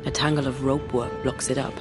A tangle of rope work blocks it up.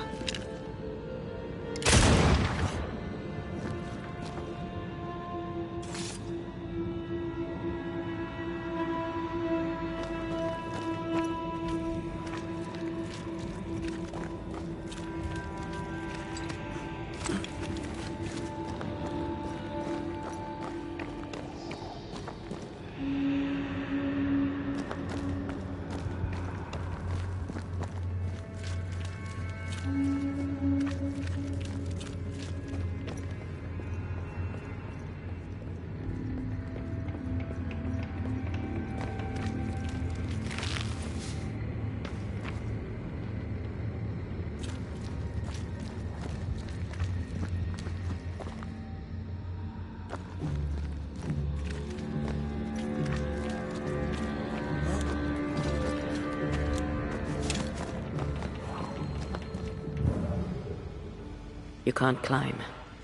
You can't climb,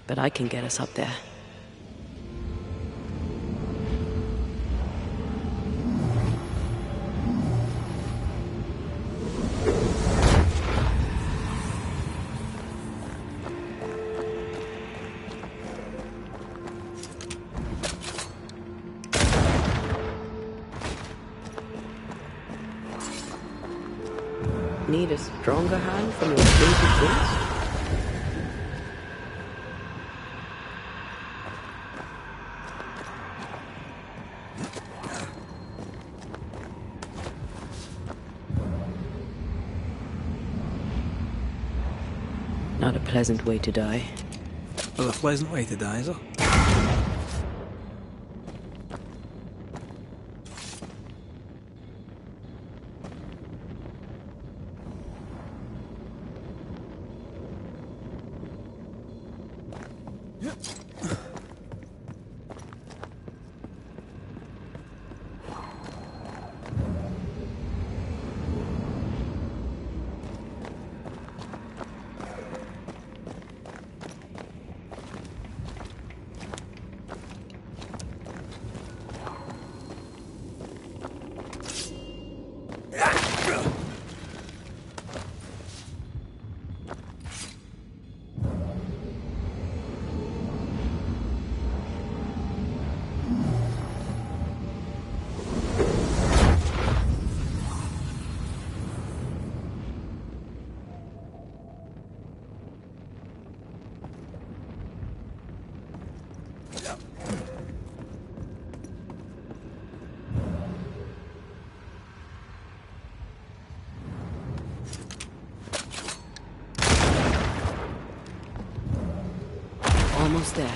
but I can get us up there. Need a stronger hand from your fleeted boots? Not a pleasant way to die. Well, a pleasant way to die, is it? Almost there.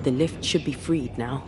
The lift should be freed now.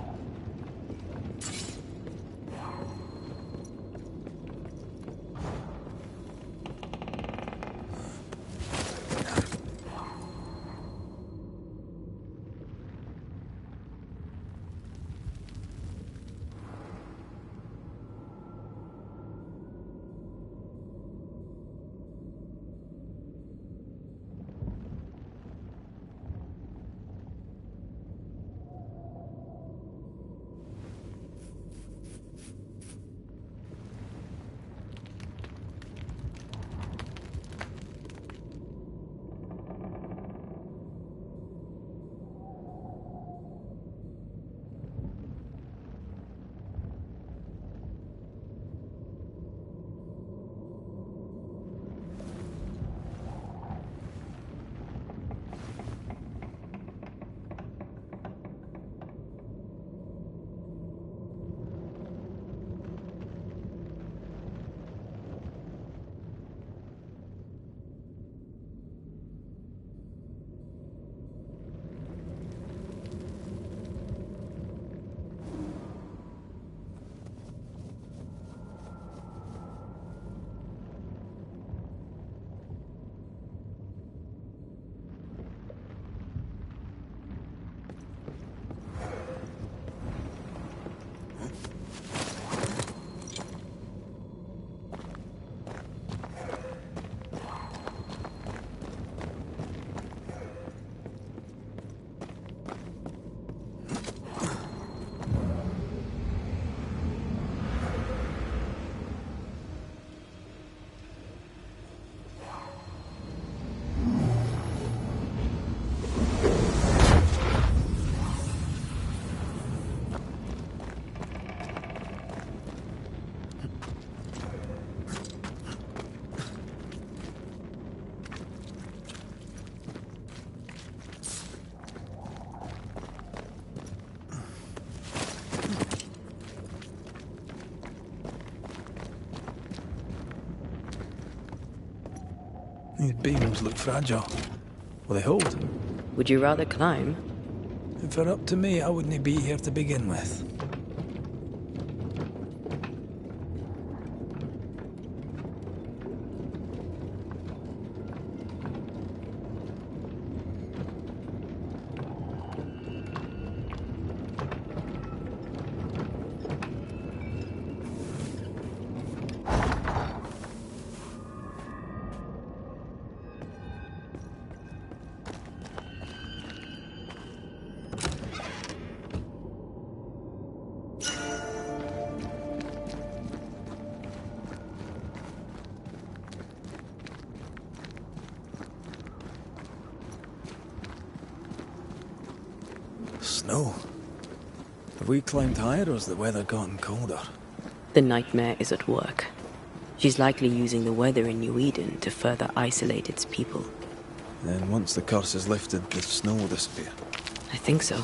These beams look fragile. Will they hold? Would you rather climb? If it were up to me, I wouldn't be here to begin with. Snow. Have we climbed higher, or has the weather gotten colder? The nightmare is at work. She's likely using the weather in New Eden to further isolate its people. Then once the curse is lifted, the snow will disappear. I think so.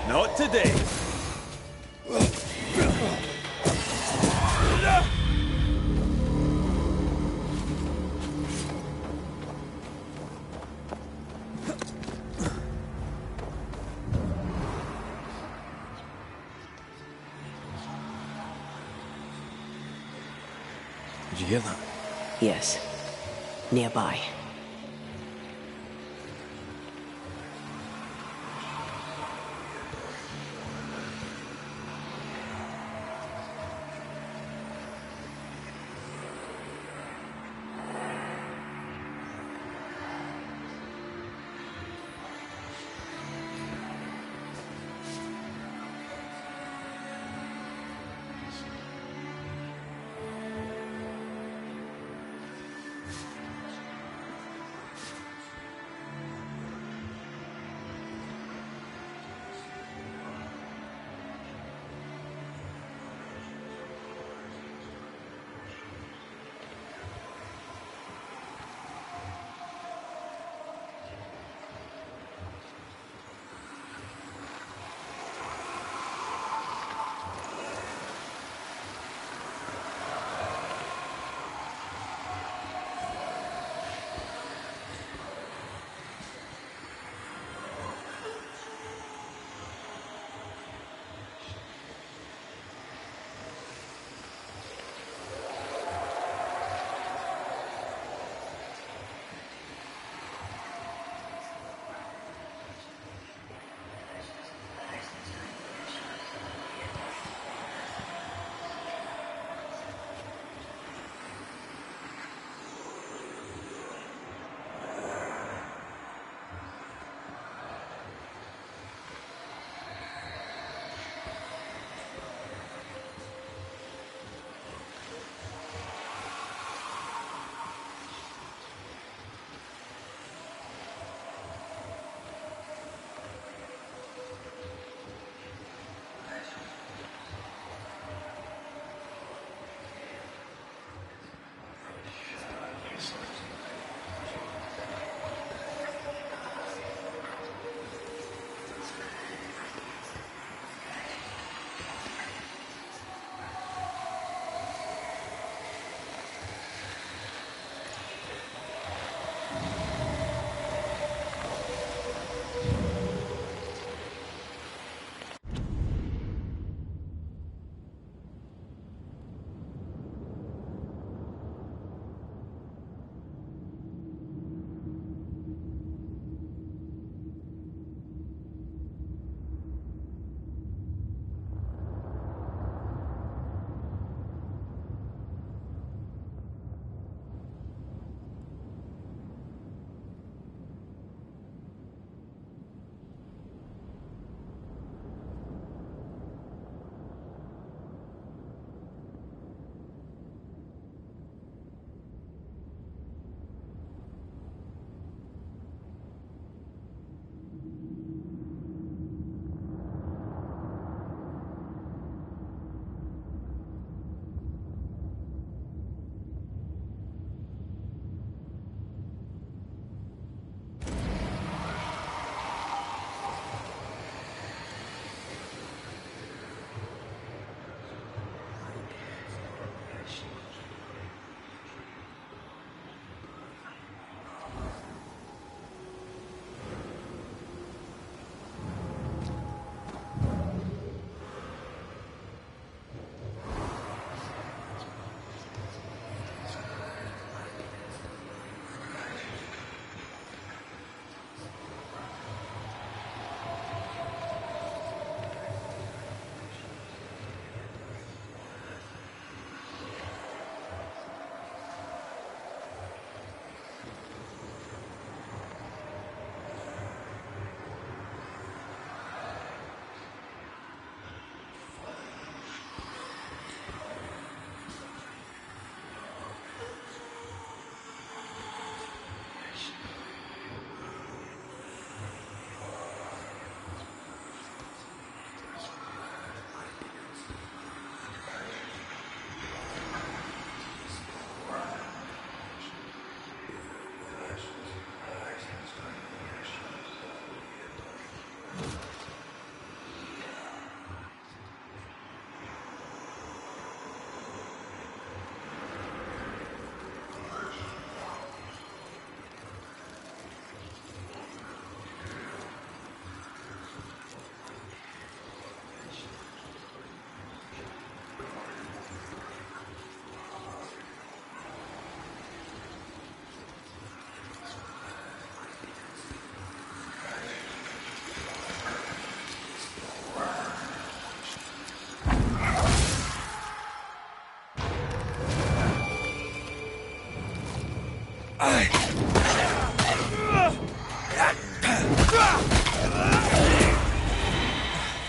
Not today. Did you hear that? Yes. Nearby.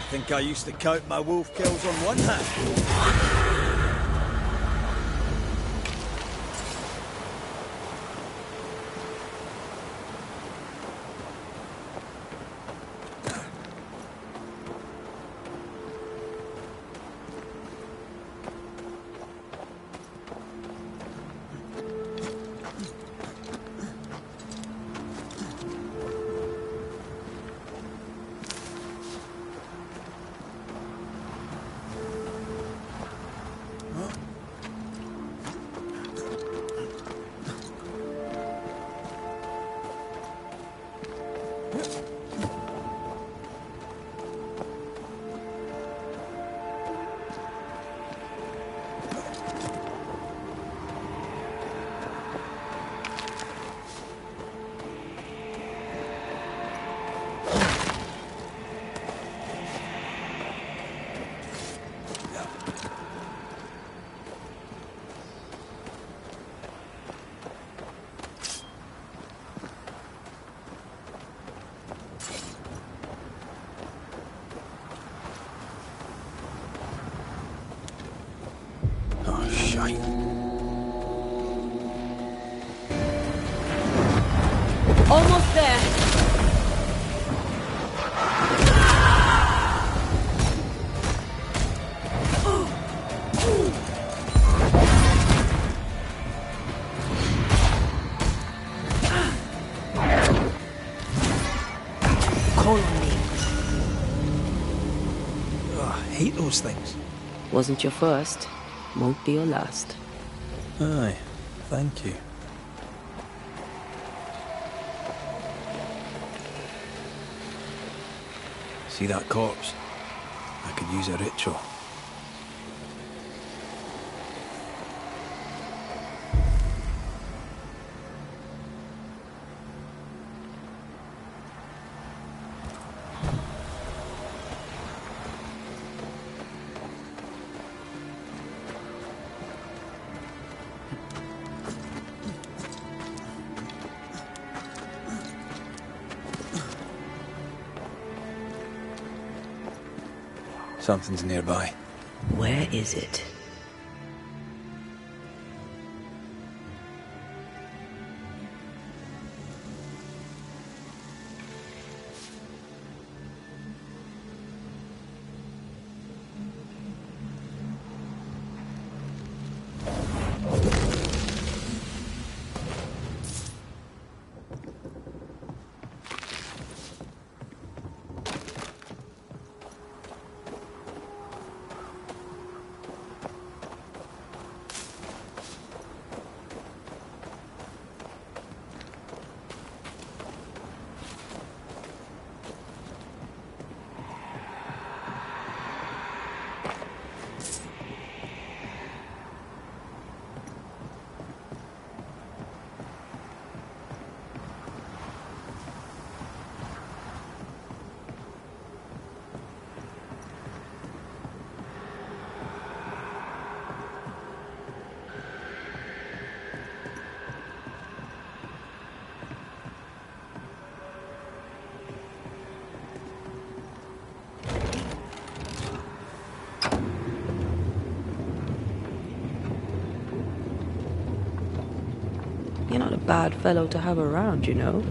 Think I used to count my wolf kills on one hand. Almost there. Call on me. I hate those things. Wasn't your first, won't be your last. Aye, thank you. See that corpse? I could use a ritual. Something's nearby. Where is it? You're not a bad fellow to have around, you know.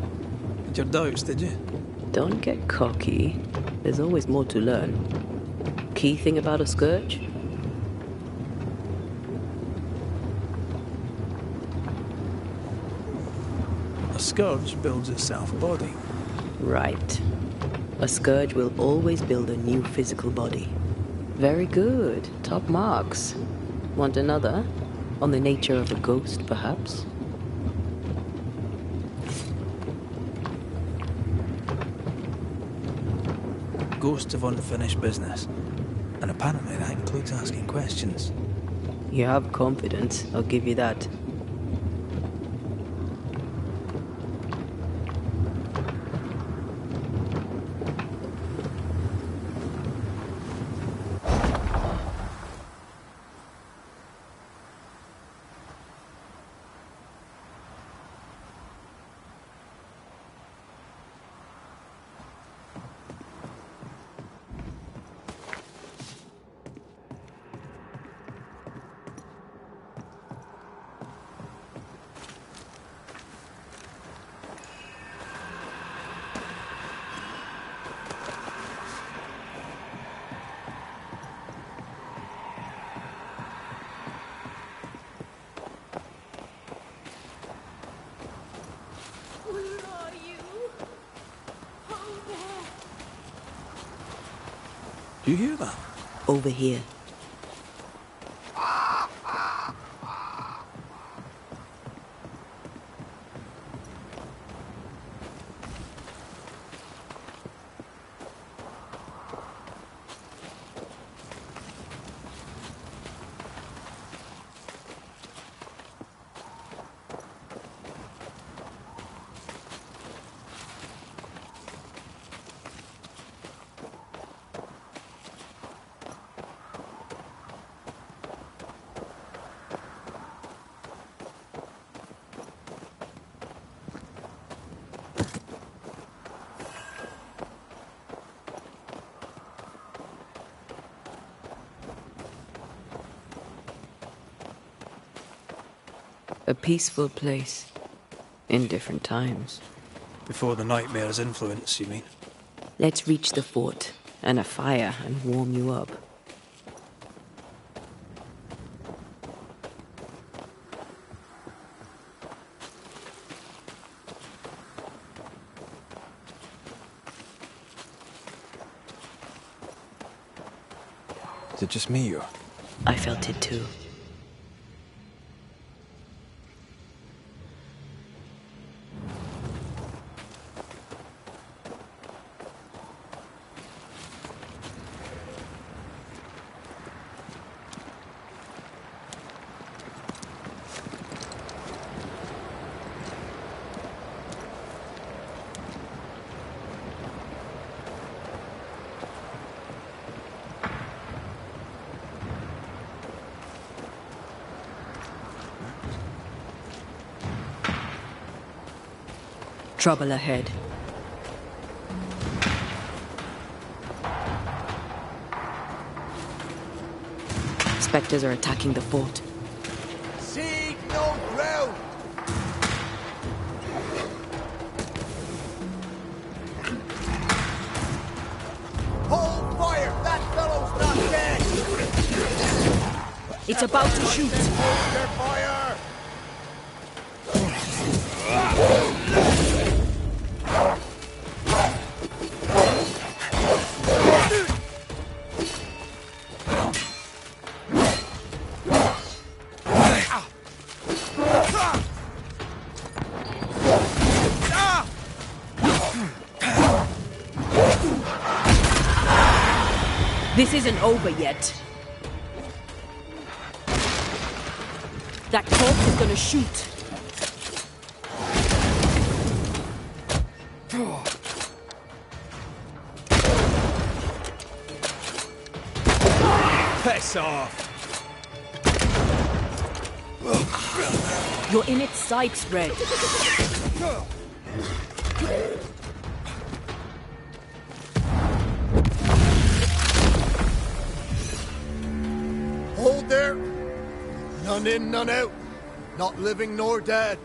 Had your doubts, did you? Don't get cocky. There's always more to learn. Key thing about a scourge? A scourge builds itself a body. Right. A scourge will always build a new physical body. Very good. Top marks. Want another? On the nature of a ghost, perhaps? Ghosts of unfinished business. And apparently that includes asking questions. You have confidence, I'll give you that. Do you hear that? Over here. A peaceful place. In different times. Before the nightmare's influence, you mean? Let's reach the fort and a fire and warm you up. Is it just me or? I felt it too. Trouble ahead. Spectres are attacking the fort. Seek no ground! Hold fire! That fellow's not dead! It's about to shoot! Hold your fire! This isn't over yet. That corpse is gonna shoot. Piss off! You're in its sights, Red. Hold there! None in, none out. Not living nor dead.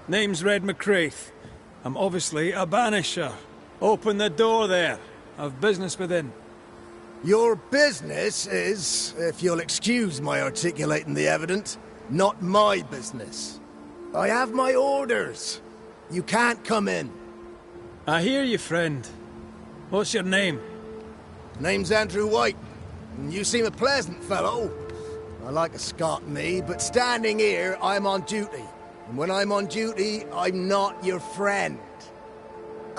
Name's Red McCraith. I'm obviously a Banisher. Open the door there. I've business within. Your business is, if you'll excuse my articulating the evident, not my business. I have my orders. You can't come in. I hear you, friend. What's your name? Name's Andrew White. And you seem a pleasant fellow. I like a Scot, me, but standing here, I'm on duty. And when I'm on duty, I'm not your friend.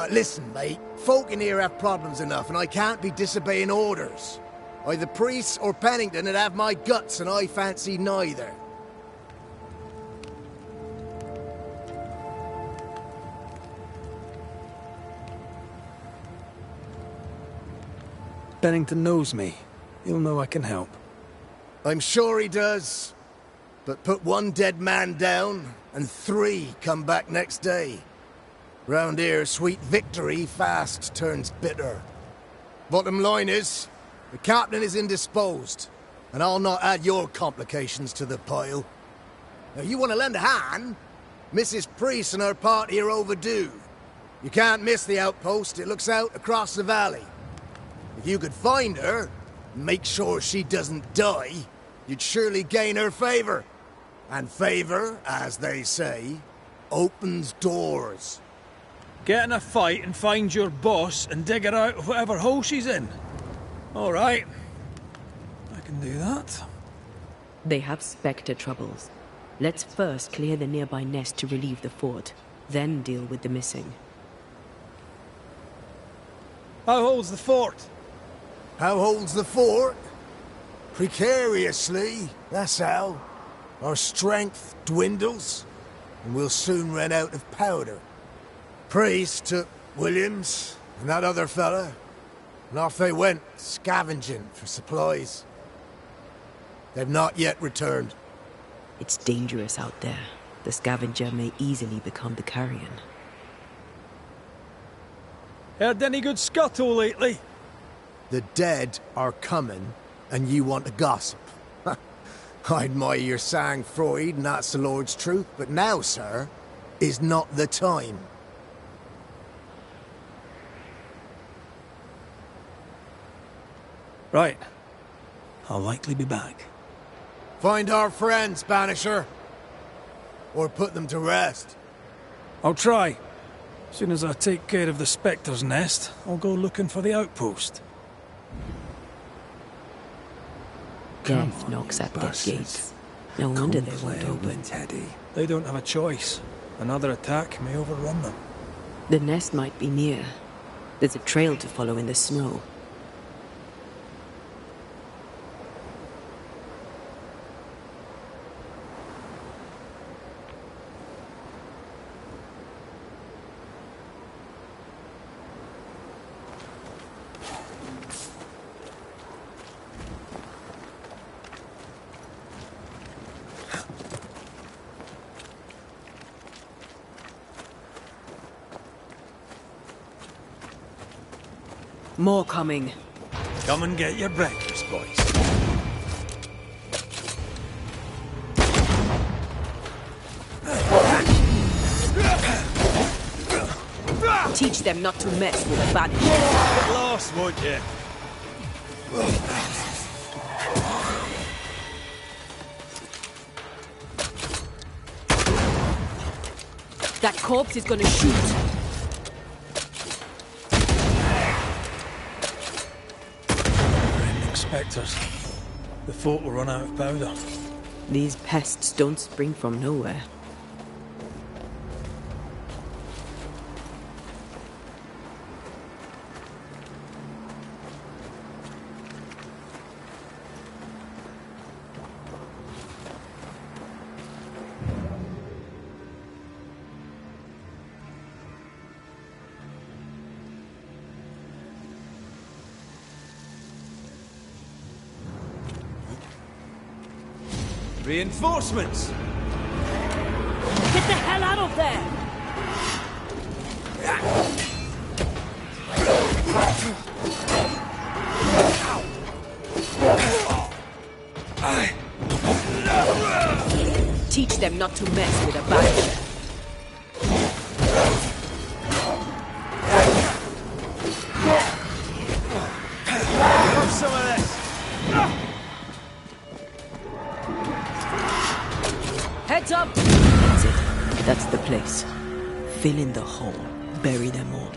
Listen, mate, folk in here have problems enough, and I can't be disobeying orders. Either priests or Pennington would have my guts, and I fancy neither. Bennington knows me. He'll know I can help. I'm sure he does. But put one dead man down, and 3 come back next day. Round here, sweet victory fast turns bitter. Bottom line is, the captain is indisposed, and I'll not add your complications to the pile. Now, you want to lend a hand? Mrs. Priest and her party are overdue. You can't miss the outpost, it looks out across the valley. If you could find her, and make sure she doesn't die, you'd surely gain her favor. And favor, as they say, opens doors. Get in a fight and find your boss and dig her out of whatever hole she's in. All right. I can do that. They have Spectre troubles. Let's first clear the nearby nest to relieve the fort, then deal with the missing. How holds the fort? How holds the fort? Precariously, that's how. Our strength dwindles, and we'll soon run out of powder. Priest took Williams and that other fella, and off they went, scavenging for supplies. They've not yet returned. It's dangerous out there. The scavenger may easily become the carrion. Heard any good scuttle lately? The dead are coming, and you want to gossip. I admire your sang-froid, and that's the Lord's truth, but now, sir, is not the time. Right. I'll likely be back. Find our friends, Banisher. Or put them to rest. I'll try. As soon as I take care of the Spectre's nest, I'll go looking for the outpost. Death knocks at their gates. No wonder they won't open. Teddy. They don't have a choice. Another attack may overrun them. The nest might be near. There's a trail to follow in the snow. More coming. Come and get your breakfast, boys. Teach them not to mess with a Banisher. Get lost, won't you? That corpse is gonna shoot. Spectres. The fort will run out of powder. These pests don't spring from nowhere. Reinforcements! Get the hell out of there! Teach them not to mess with a Banisher. Have some of this! Heads up! That's it. That's the place. Fill in the hole. Bury them all.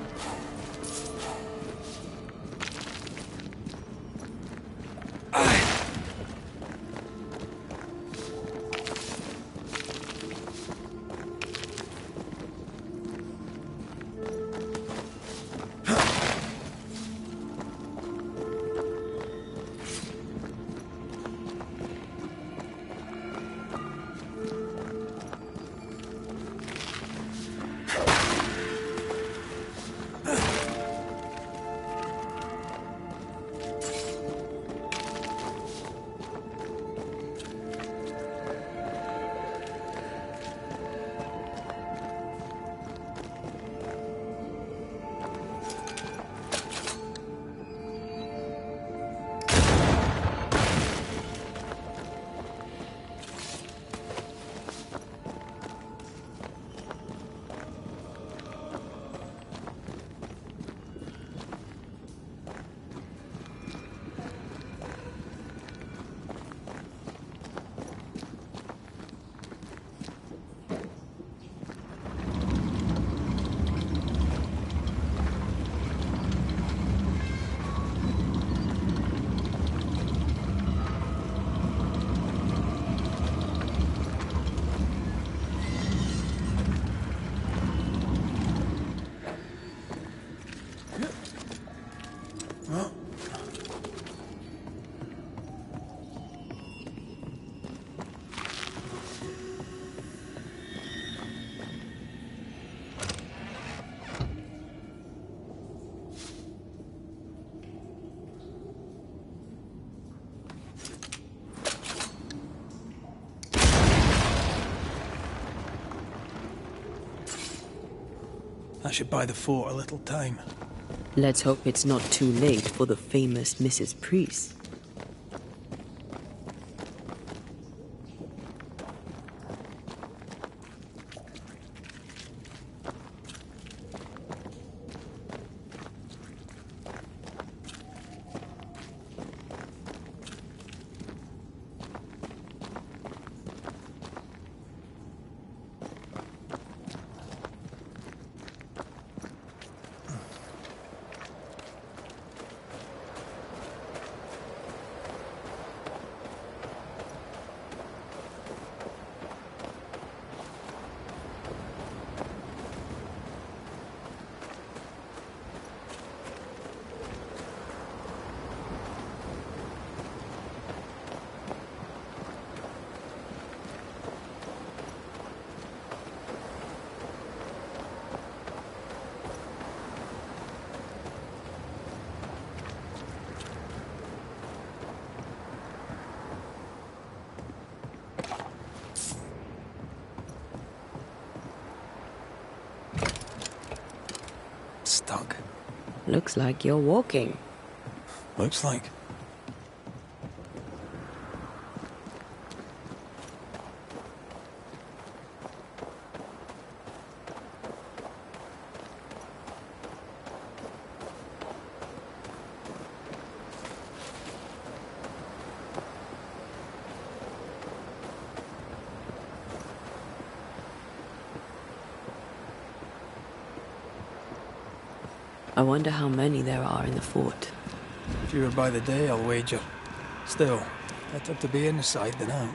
That should buy the fort a little time. Let's hope it's not too late for the famous Mrs. Priest. Stuck. Looks like you're walking. Looks like. I wonder how many there are in the fort. Fewer by the day, I'll wager. Still, better to be inside than out.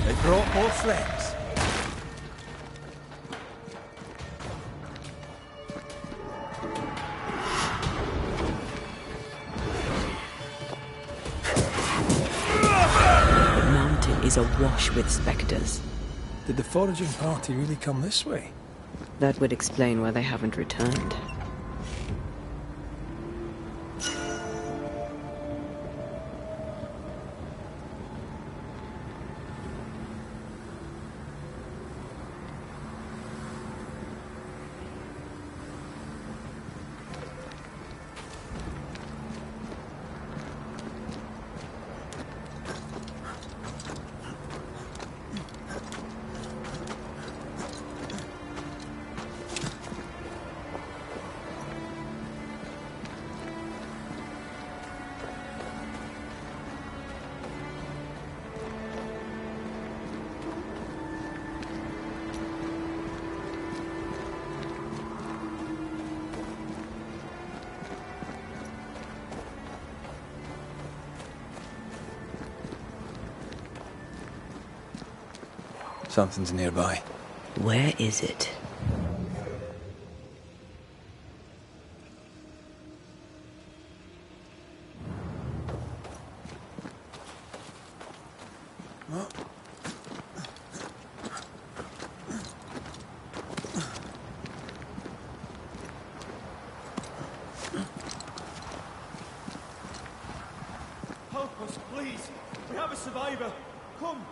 They brought more friends. The mountain is awash with spectres. Did the foraging party really come this way? That would explain why they haven't returned. Something's nearby. Where is it? Help us, please. We have a survivor. Come.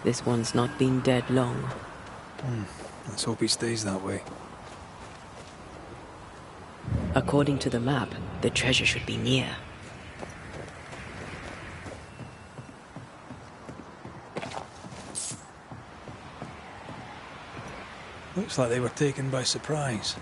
This one's not been dead long. Let's hope he stays that way. According to the map, the treasure should be near. Looks like they were taken by surprise.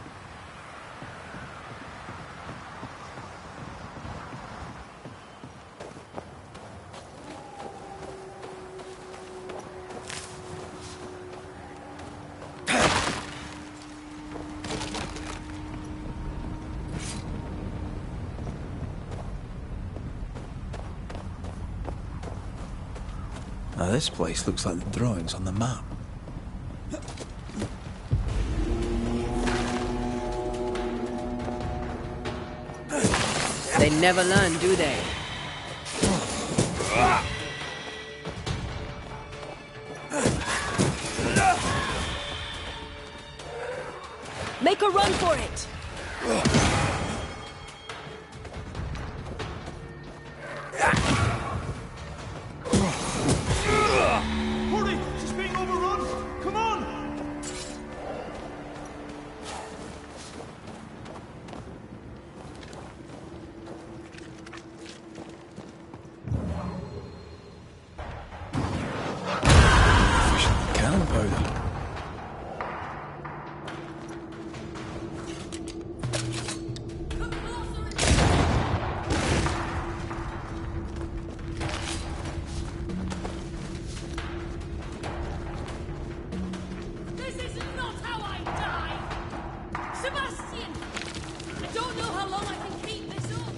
Now this place looks like the drawings on the map. They never learn, do they? Make a run for it! Hurry! She's being overrun! Come on! Cannon powder. This is not how I die! Sebastian! I don't know how long I can keep this up!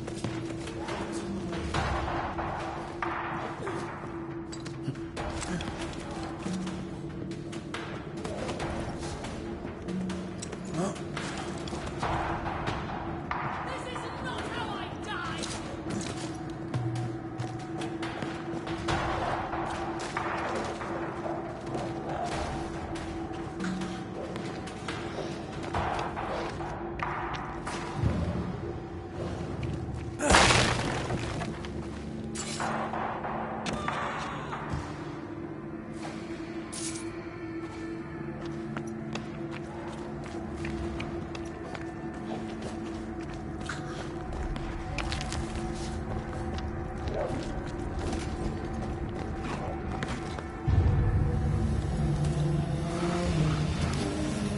This is not how I die!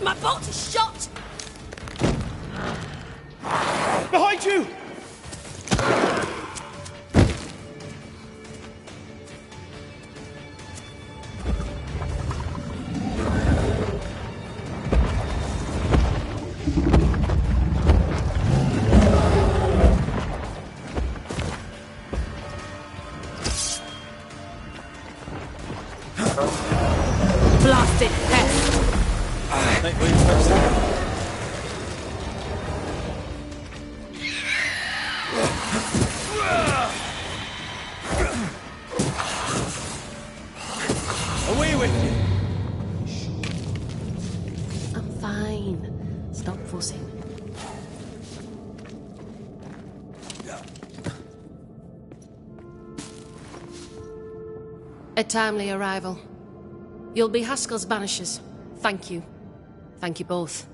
My bolt is shot! Behind you! Blasted pest! Nightblade first. Away with you! I'm fine. Stop fussing. A timely arrival. You'll be Haskell's Banishers. Thank you. Thank you both.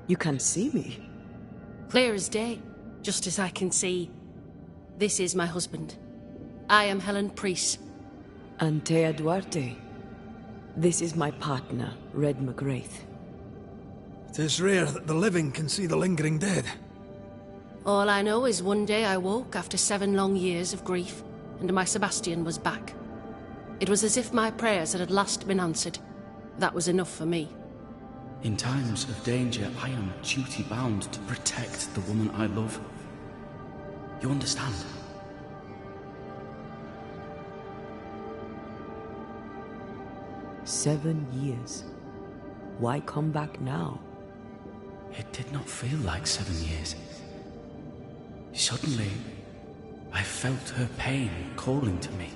You can see me. Clear as day, just as I can see. This is my husband. I am Helen Priest. Antea Duarte. This is my partner, Red McGrath. It is rare that the living can see the lingering dead. All I know is one day I woke after 7 long years of grief, and my Sebastian was back. It was as if my prayers had at last been answered. That was enough for me. In times of danger, I am duty-bound to protect the woman I love. You understand? 7 years. Why come back now? It did not feel like 7 years. Suddenly, I felt her pain calling to me.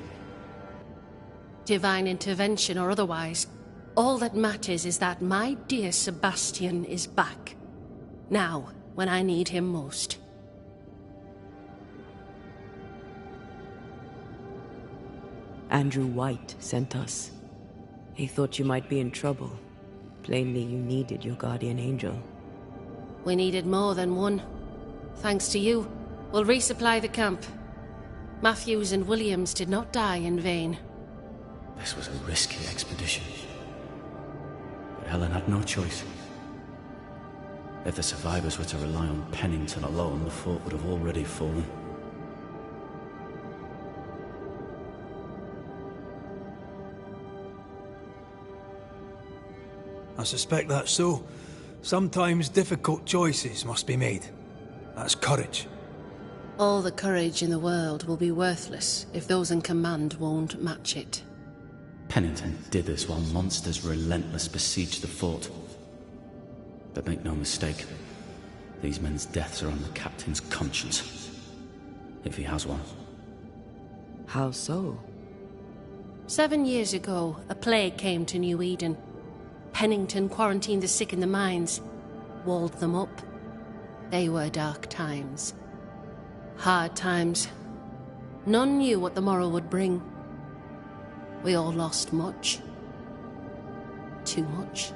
Divine intervention or otherwise, all that matters is that my dear Sebastian is back. Now, when I need him most. Andrew White sent us. He thought you might be in trouble. Plainly, you needed your guardian angel. We needed more than one. Thanks to you, we'll resupply the camp. Matthews and Williams did not die in vain. This was a risky expedition. But Helen had no choice. If the survivors were to rely on Pennington alone, the fort would have already fallen. I suspect that's so. Sometimes difficult choices must be made. That's courage. All the courage in the world will be worthless if those in command won't match it. Pennington did this while monsters relentless besieged the fort. But make no mistake, these men's deaths are on the captain's conscience. If he has one. How so? 7 years ago, a plague came to New Eden. Pennington quarantined the sick in the mines, walled them up. They were dark times. Hard times. None knew what the morrow would bring. We all lost much. Too much.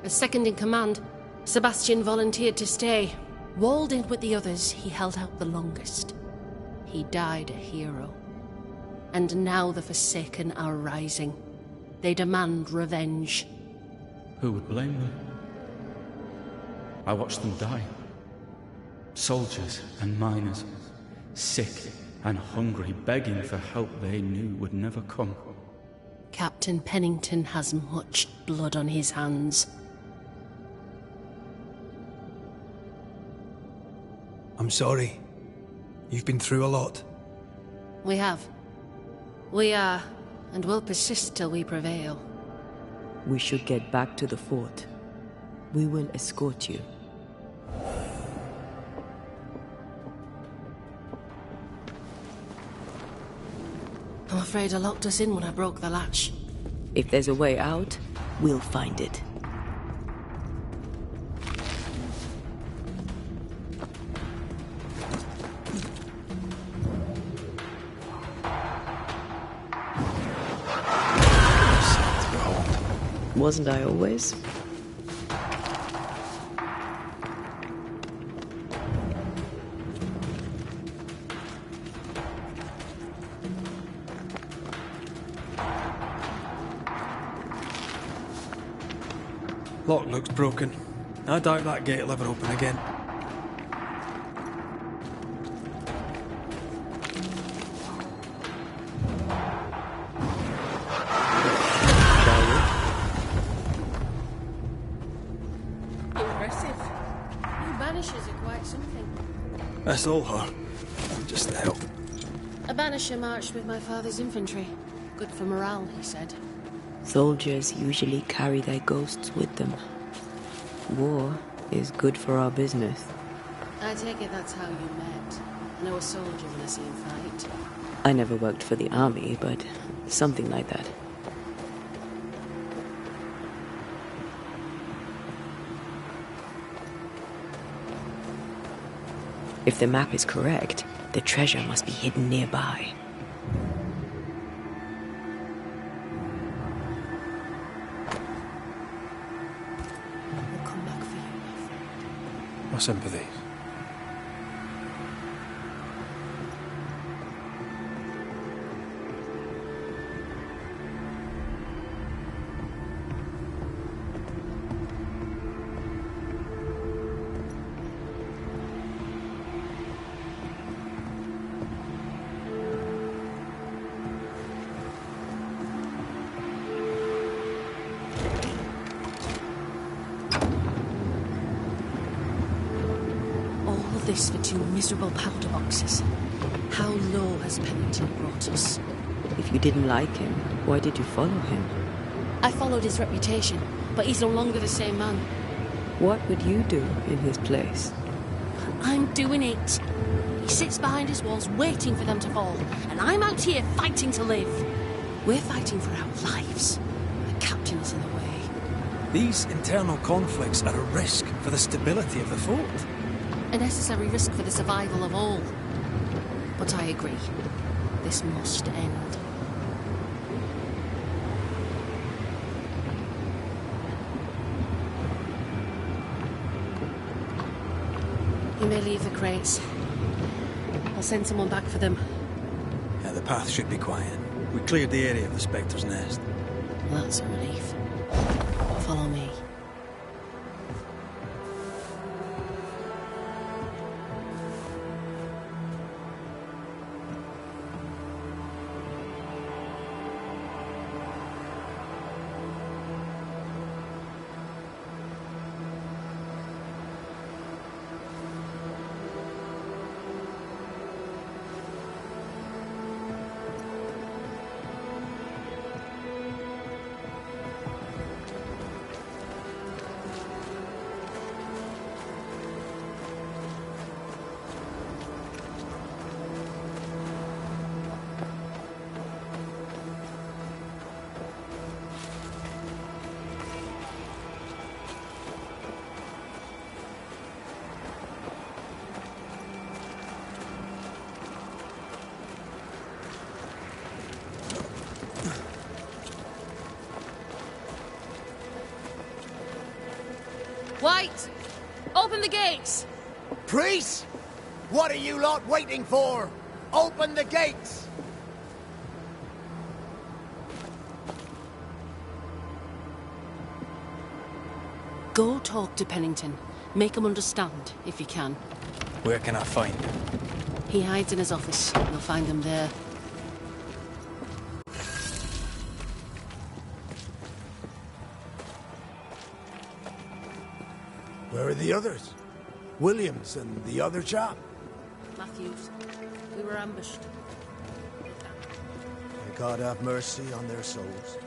As second in command, Sebastian volunteered to stay. Walled in with the others, he held out the longest. He died a hero. And now the Forsaken are rising. They demand revenge. Who would blame them? I watched them die. Soldiers and miners, sick and hungry, begging for help they knew would never come. Captain Pennington has much blood on his hands. I'm sorry. You've been through a lot. We have. We are, and will persist till we prevail. We should get back to the fort. We will escort you. I'm afraid I locked us in when I broke the latch. If there's a way out, we'll find it. Wasn't I always? Lock looks broken. I doubt that gate will ever open again. Impressive. You Banishers are quite something. That's all her. I'm just the help. A Banisher marched with my father's infantry. Good for morale, he said. Soldiers usually carry their ghosts with them. War is good for our business. I take it that's how you met. I know a soldier when I see him fight. I never worked for the army, but something like that. If the map is correct, the treasure must be hidden nearby. We'll come back for you, my friend. My sympathies. This for 2 miserable powder boxes. How low has Pennington brought us? If you didn't like him, why did you follow him? I followed his reputation, but he's no longer the same man. What would you do in his place? I'm doing it. He sits behind his walls waiting for them to fall, and I'm out here fighting to live. We're fighting for our lives. The captain is in the way. These internal conflicts are a risk for the stability of the fort. A necessary risk for the survival of all. But I agree. This must end. You may leave the crates. I'll send someone back for them. Yeah, the path should be quiet. We cleared the area of the Spectre's nest. That's a relief. Follow me. White! Open the gates! Priest! What are you lot waiting for? Open the gates! Go talk to Pennington. Make him understand, if you can. Where can I find him? He hides in his office. You'll find him there. Where are the others? Williams and the other chap? Matthews. We were ambushed. May God have mercy on their souls.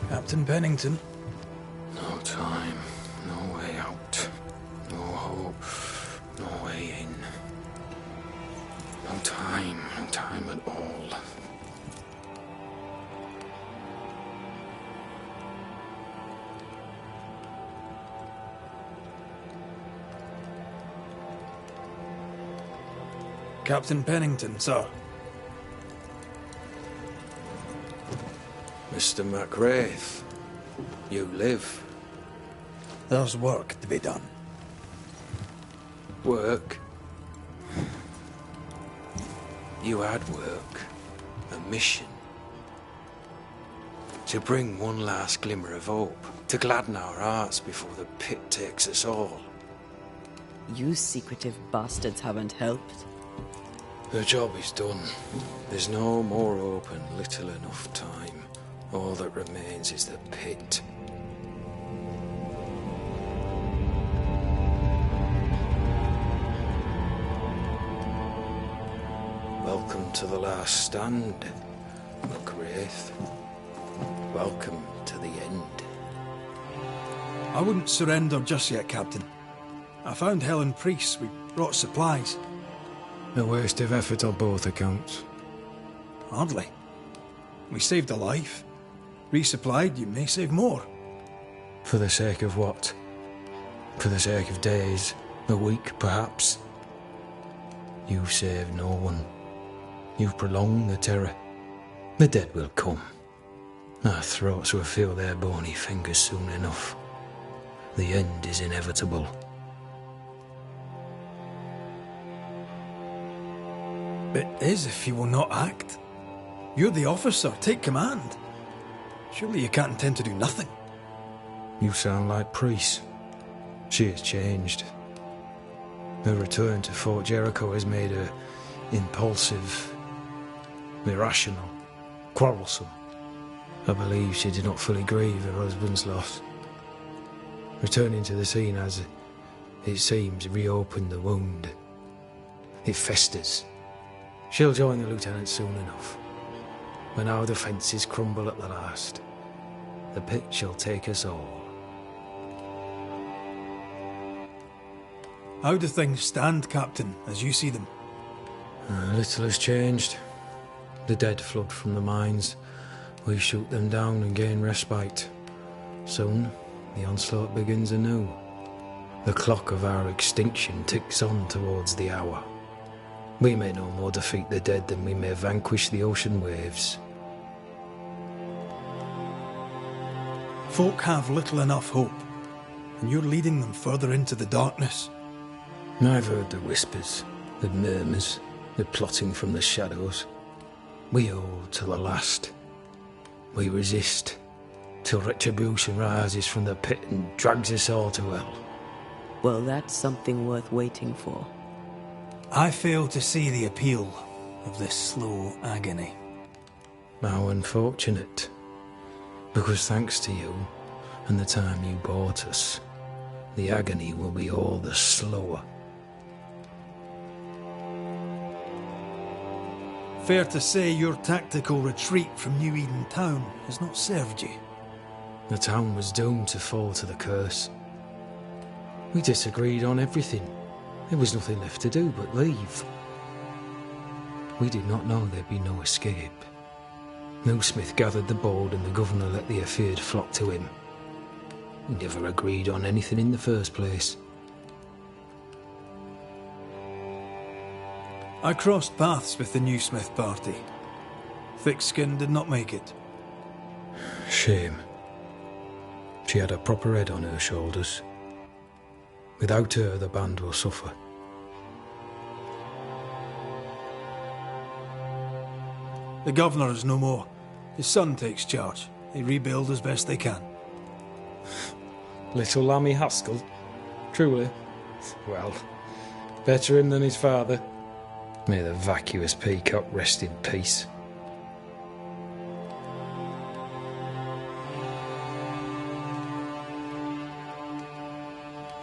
Captain Pennington. No time, no way out, no hope, no way in. No time at all. Captain Pennington, sir. Mr. McWraith, you live. There's work to be done. Work? You had work. A mission. To bring one last glimmer of hope. To gladden our hearts before the pit takes us all. You secretive bastards haven't helped. The job is done. There's no more hope and little enough time. All that remains is the pit. Welcome to the last stand, McWraith. Welcome to the end. I wouldn't surrender just yet, Captain. I found Helen Priest. We brought supplies. A waste of effort on both accounts. Hardly. We saved a life. Resupplied, you may save more. For the sake of what? For the sake of days, a week perhaps? You've saved no one. You've prolonged the terror. The dead will come. Our throats will feel their bony fingers soon enough. The end is inevitable. It is if you will not act. You're the officer, take command. Surely you can't intend to do nothing. You sound like Priest. She has changed. Her return to Fort Jericho has made her impulsive, irrational, quarrelsome. I believe she did not fully grieve her husband's loss. Returning to the scene has, it seems, reopened the wound. It festers. She'll join the lieutenant soon enough. When our defences crumble at the last, the pit shall take us all. How do things stand, Captain, as you see them? Little has changed. The dead flood from the mines. We shoot them down and gain respite. Soon, the onslaught begins anew. The clock of our extinction ticks on towards the hour. We may no more defeat the dead than we may vanquish the ocean waves. Folk have little enough hope, and you're leading them further into the darkness. I've heard the whispers, the murmurs, the plotting from the shadows. We hold to the last. We resist, till retribution rises from the pit and drags us all to hell. Well, that's something worth waiting for. I fail to see the appeal of this slow agony. How unfortunate. Because thanks to you, and the time you bought us, the agony will be all the slower. Fair to say your tactical retreat from New Eden town has not served you. The town was doomed to fall to the curse. We disagreed on everything. There was nothing left to do but leave. We did not know there'd be no escape. Millsmith gathered the bold and the governor let the afeard flock to him. We never agreed on anything in the first place. I crossed paths with the new Smith party. Thick-Skin did not make it. Shame. She had a proper head on her shoulders. Without her, the band will suffer. The governor is no more. His son takes charge. They rebuild as best they can. Little Lammy Haskell? Truly? Well, better him than his father. May the vacuous peacock rest in peace.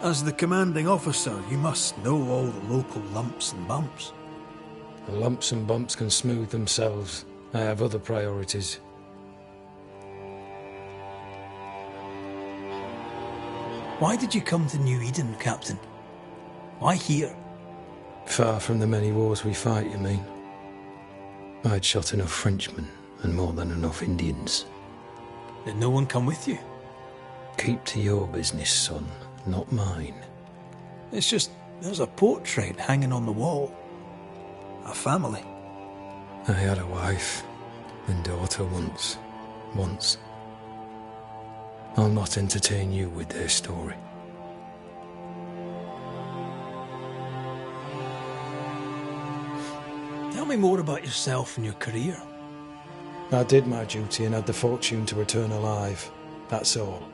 As the commanding officer, you must know all the local lumps and bumps. The lumps and bumps can smooth themselves. I have other priorities. Why did you come to New Eden, Captain? Why here? Far from the many wars we fight, you mean? I'd shot enough Frenchmen and more than enough Indians. Did no one come with you? Keep to your business, son, not mine. It's just, there's a portrait hanging on the wall. A family. I had a wife and daughter once. I'll not entertain you with their story. Tell me more about yourself and your career. I did my duty and had the fortune to return alive. That's all.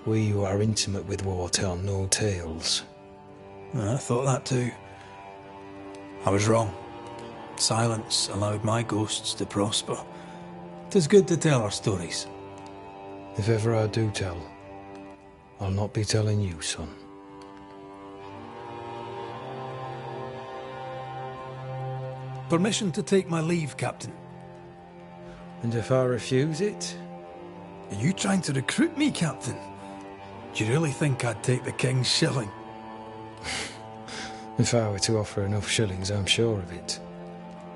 We who are intimate with war tell no tales. I thought that too. I was wrong. Silence allowed my ghosts to prosper. 'Tis good to tell our stories. If ever I do tell, I'll not be telling you, son. Permission to take my leave, Captain. And if I refuse it? Are you trying to recruit me, Captain? Do you really think I'd take the King's shilling? If I were to offer enough shillings, I'm sure of it.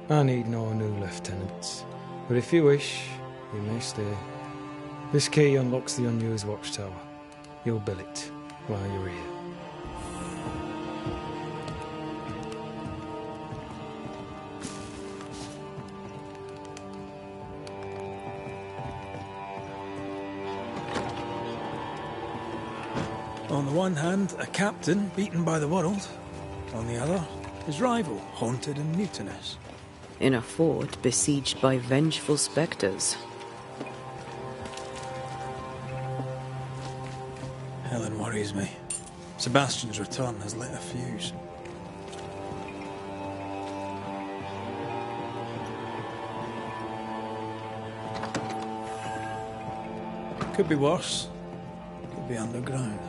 I need no new lieutenants. But if you wish, you may stay. This key unlocks the unused watchtower. You'll bill it while you're here. On the one hand, a captain beaten by the world. On the other, his rival, haunted and mutinous. In a fort besieged by vengeful spectres. Helen worries me. Sebastian's return has lit a fuse. Could be worse. Could be underground.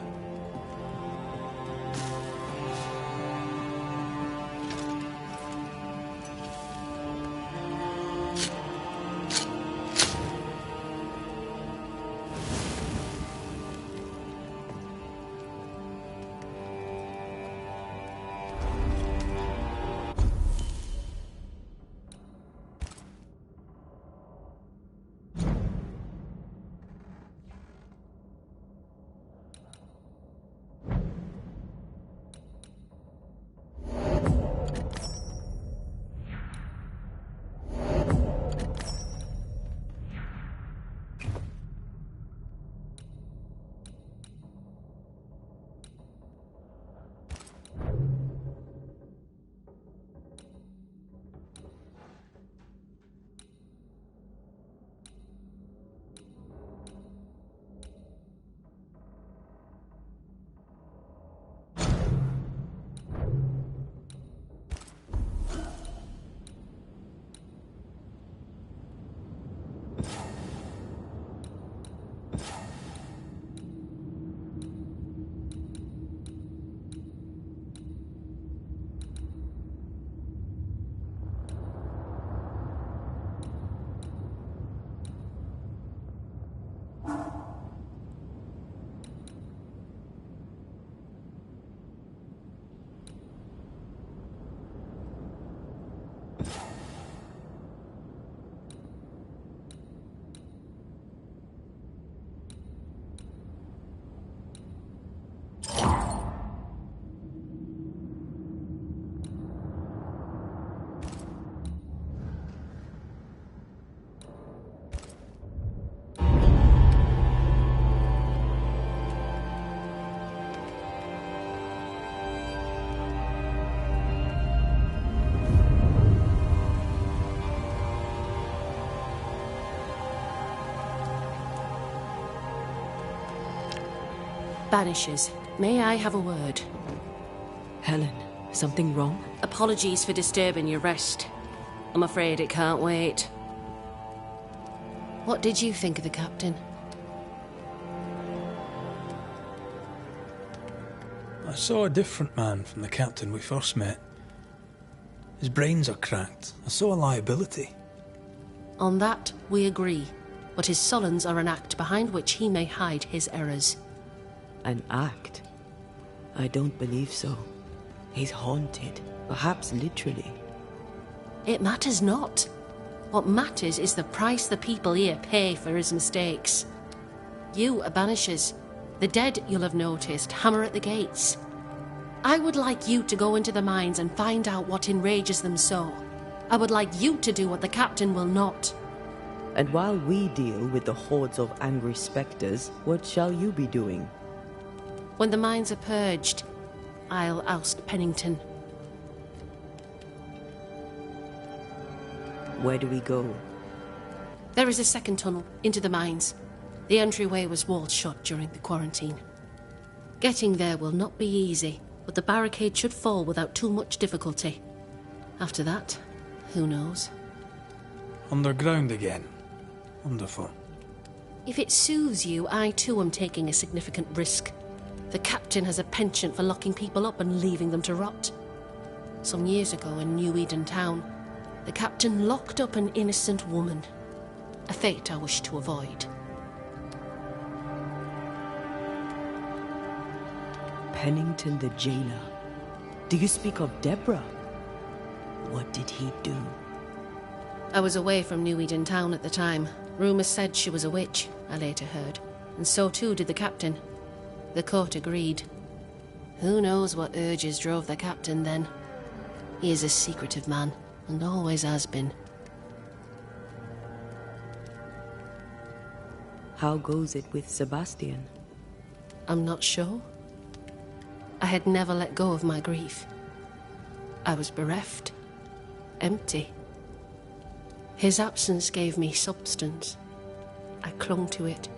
Banishers, may I have a word? Helen, something wrong? Apologies for disturbing your rest. I'm afraid it can't wait. What did you think of the captain? I saw a different man from the captain we first met. His brains are cracked. I saw a liability. On that, we agree. But his sulens are an act behind which he may hide his errors. An act? I don't believe so. He's haunted, perhaps literally. It matters not. What matters is the price the people here pay for his mistakes. You are Banishers. The dead, you'll have noticed, hammer at the gates. I would like you to go into the mines and find out what enrages them so. I would like you to do what the captain will not. And while we deal with the hordes of angry spectres, what shall you be doing? When the mines are purged, I'll oust Pennington. Where do we go? There is a second tunnel into the mines. The entryway was walled shut during the quarantine. Getting there will not be easy, but the barricade should fall without too much difficulty. After that, who knows? Underground again. Wonderful. If it soothes you, I too am taking a significant risk. The captain has a penchant for locking people up and leaving them to rot. Some years ago in New Eden town, the captain locked up an innocent woman. A fate I wish to avoid. Pennington the jailer. Do you speak of Deborah? What did he do? I was away from New Eden town at the time. Rumours said she was a witch, I later heard. And so too did the captain. The court agreed. Who knows what urges drove the captain then? He is a secretive man, and always has been. How goes it with Sebastian? I'm not sure. I had never let go of my grief. I was bereft, empty. His absence gave me substance. I clung to it.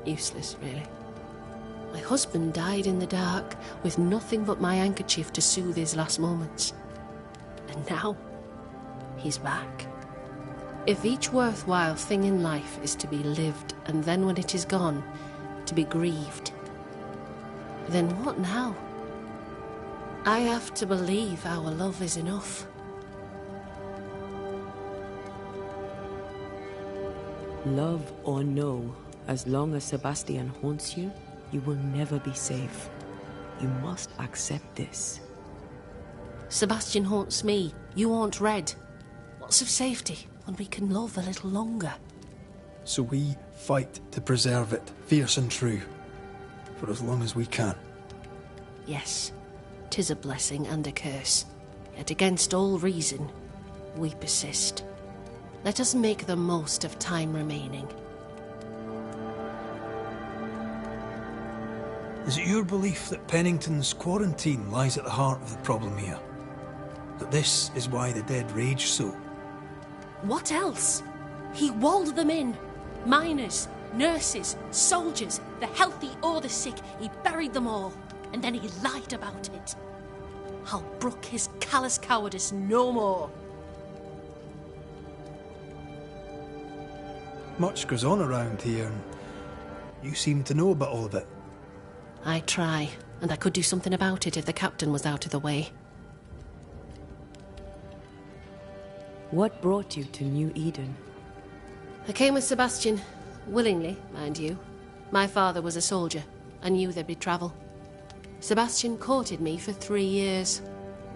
Useless, really. My husband died in the dark, with nothing but my handkerchief to soothe his last moments. And now, he's back. If each worthwhile thing in life is to be lived, and then when it is gone, to be grieved, then what now? I have to believe our love is enough. Love or no, as long as Sebastian haunts you, you will never be safe. You must accept this. Sebastian haunts me, you haunt Red. What's of safety when we can love a little longer? So we fight to preserve it, fierce and true, for as long as we can. Yes, 'tis a blessing and a curse. Yet against all reason, we persist. Let us make the most of time remaining. Is it your belief that Pennington's quarantine lies at the heart of the problem here? That this is why the dead rage so? What else? He walled them in. Miners, nurses, soldiers, the healthy or the sick. He buried them all, and then he lied about it. I'll brook his callous cowardice no more. Much goes on around here, and you seem to know about all of it. I try, and I could do something about it if the captain was out of the way. What brought you to New Eden? I came with Sebastian, willingly, mind you. My father was a soldier. I knew there'd be travel. Sebastian courted me for 3 years.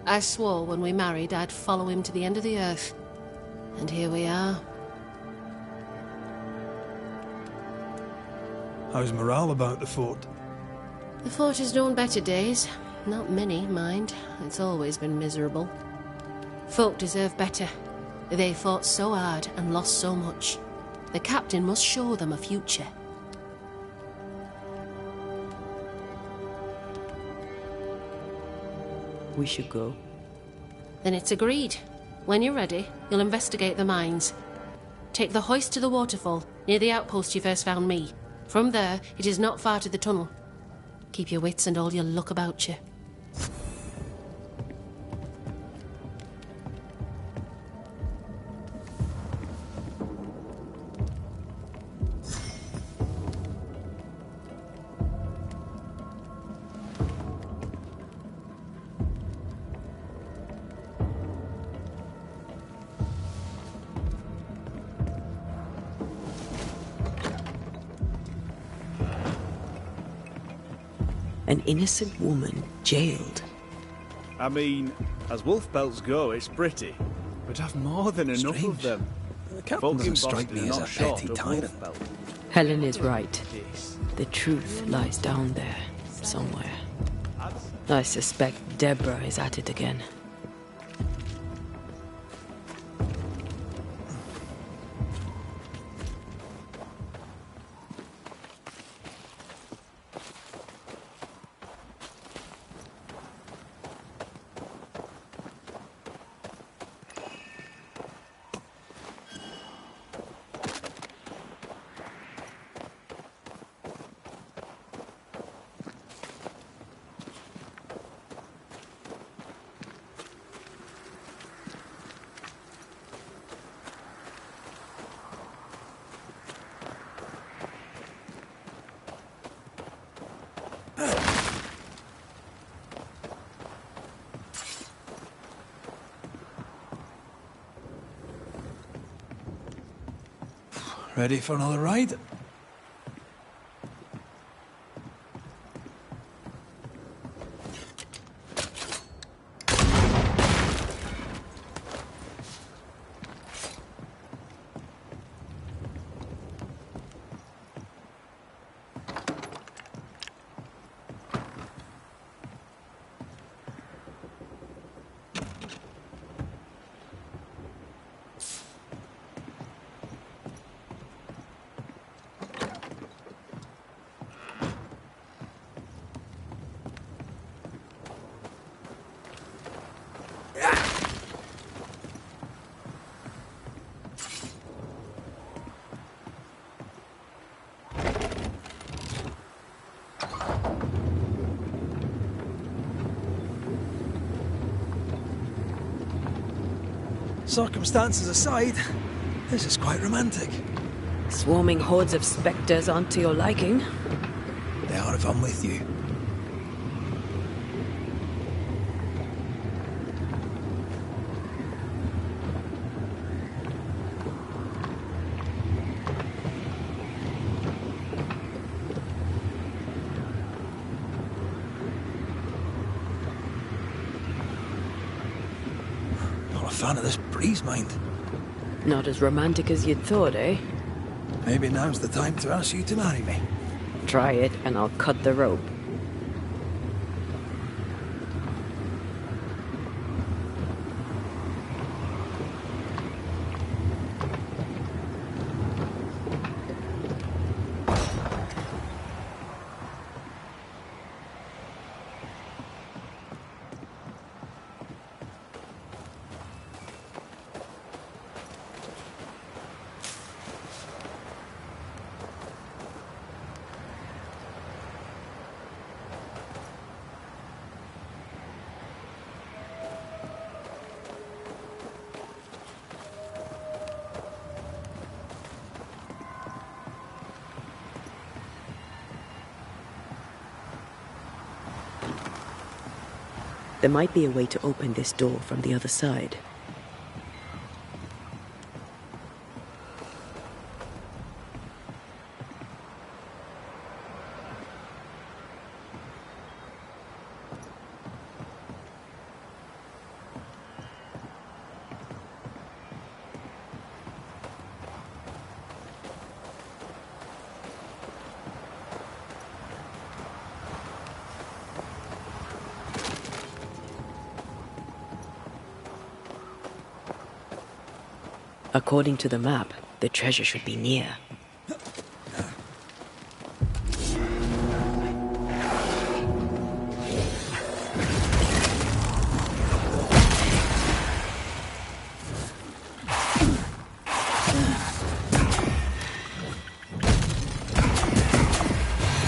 I swore when we married I'd follow him to the end of the earth. And here we are. How's morale about the fort? The fort has known better days. Not many, mind. It's always been miserable. Folk deserve better. They fought so hard and lost so much. The captain must show them a future. We should go. Then it's agreed. When you're ready, you'll investigate the mines. Take the hoist to the waterfall, near the outpost you first found me. From there, it is not far to the tunnel. Keep your wits and all your luck about you. An innocent woman jailed. I mean, as wolf belts go, it's pretty. We'd have more than enough Strange. of them. The captain Folk in doesn't strike Boston me are as not a short petty of tyrant. wolf belt. Helen is right. Yes. The truth lies down there, somewhere. I suspect Deborah is at it again. Ready for another ride? Circumstances aside, this is quite romantic. Swarming hordes of spectres aren't to your liking. They are if I'm with you. Not a fan of this breeze, mind. Not as romantic as you'd thought, eh? Maybe now's the time to ask you to marry me. Try it and I'll cut the rope. There might be a way to open this door from the other side. According to the map, the treasure should be near.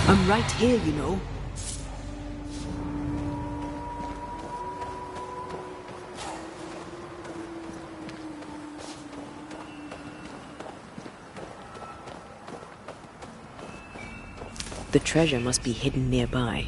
I'm right here, you know. The treasure must be hidden nearby.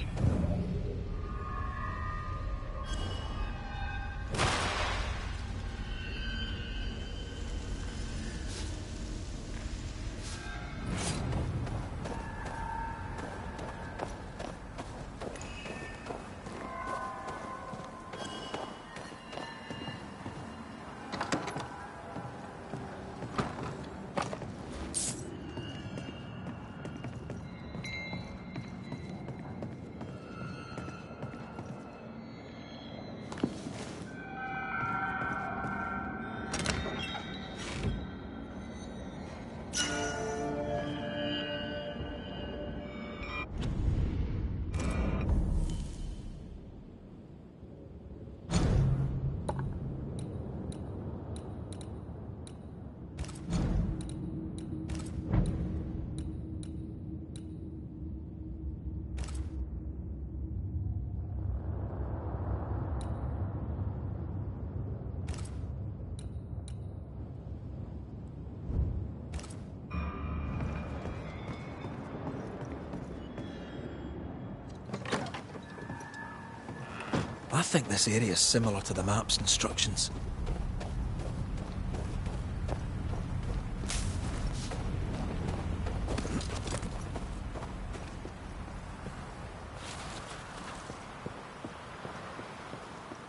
I think this area is similar to the map's instructions.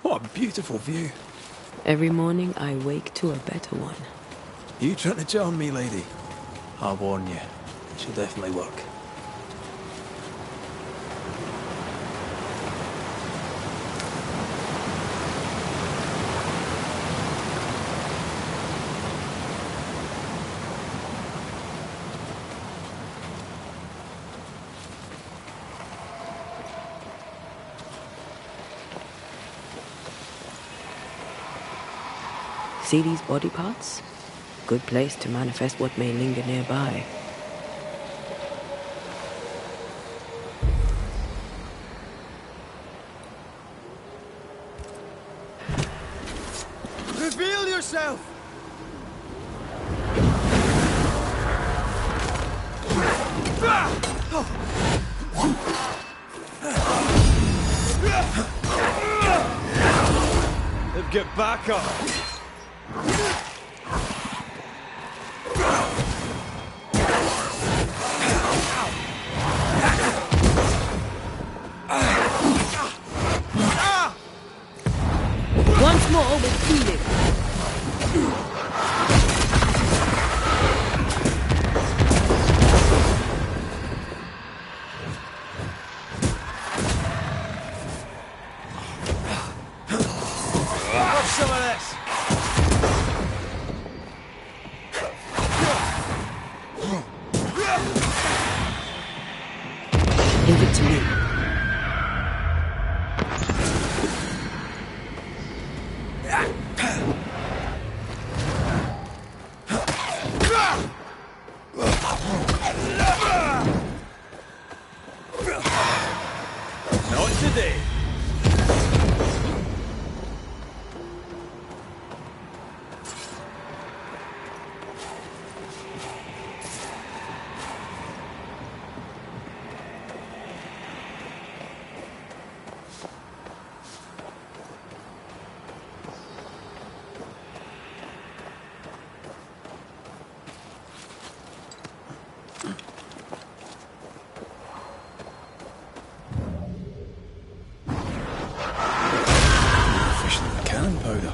What a beautiful view. Every morning I wake to a better one. You trying to charm me, lady? I warn you, she'll definitely work. See these body parts? Good place to manifest what may linger nearby. Reveal yourself! Get back up! Once more with feeling. Have some of this! Leave it to me. Not today. Cannon powder.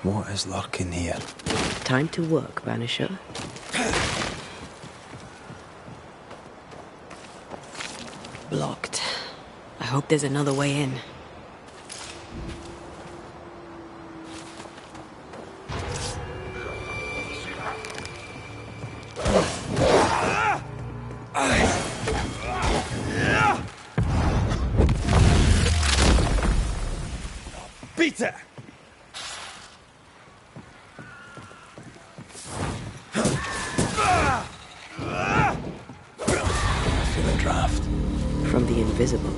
What is lurking here? Time to work, Banisher. Blocked. I hope there's another way in. Beat it! raft? From the invisible.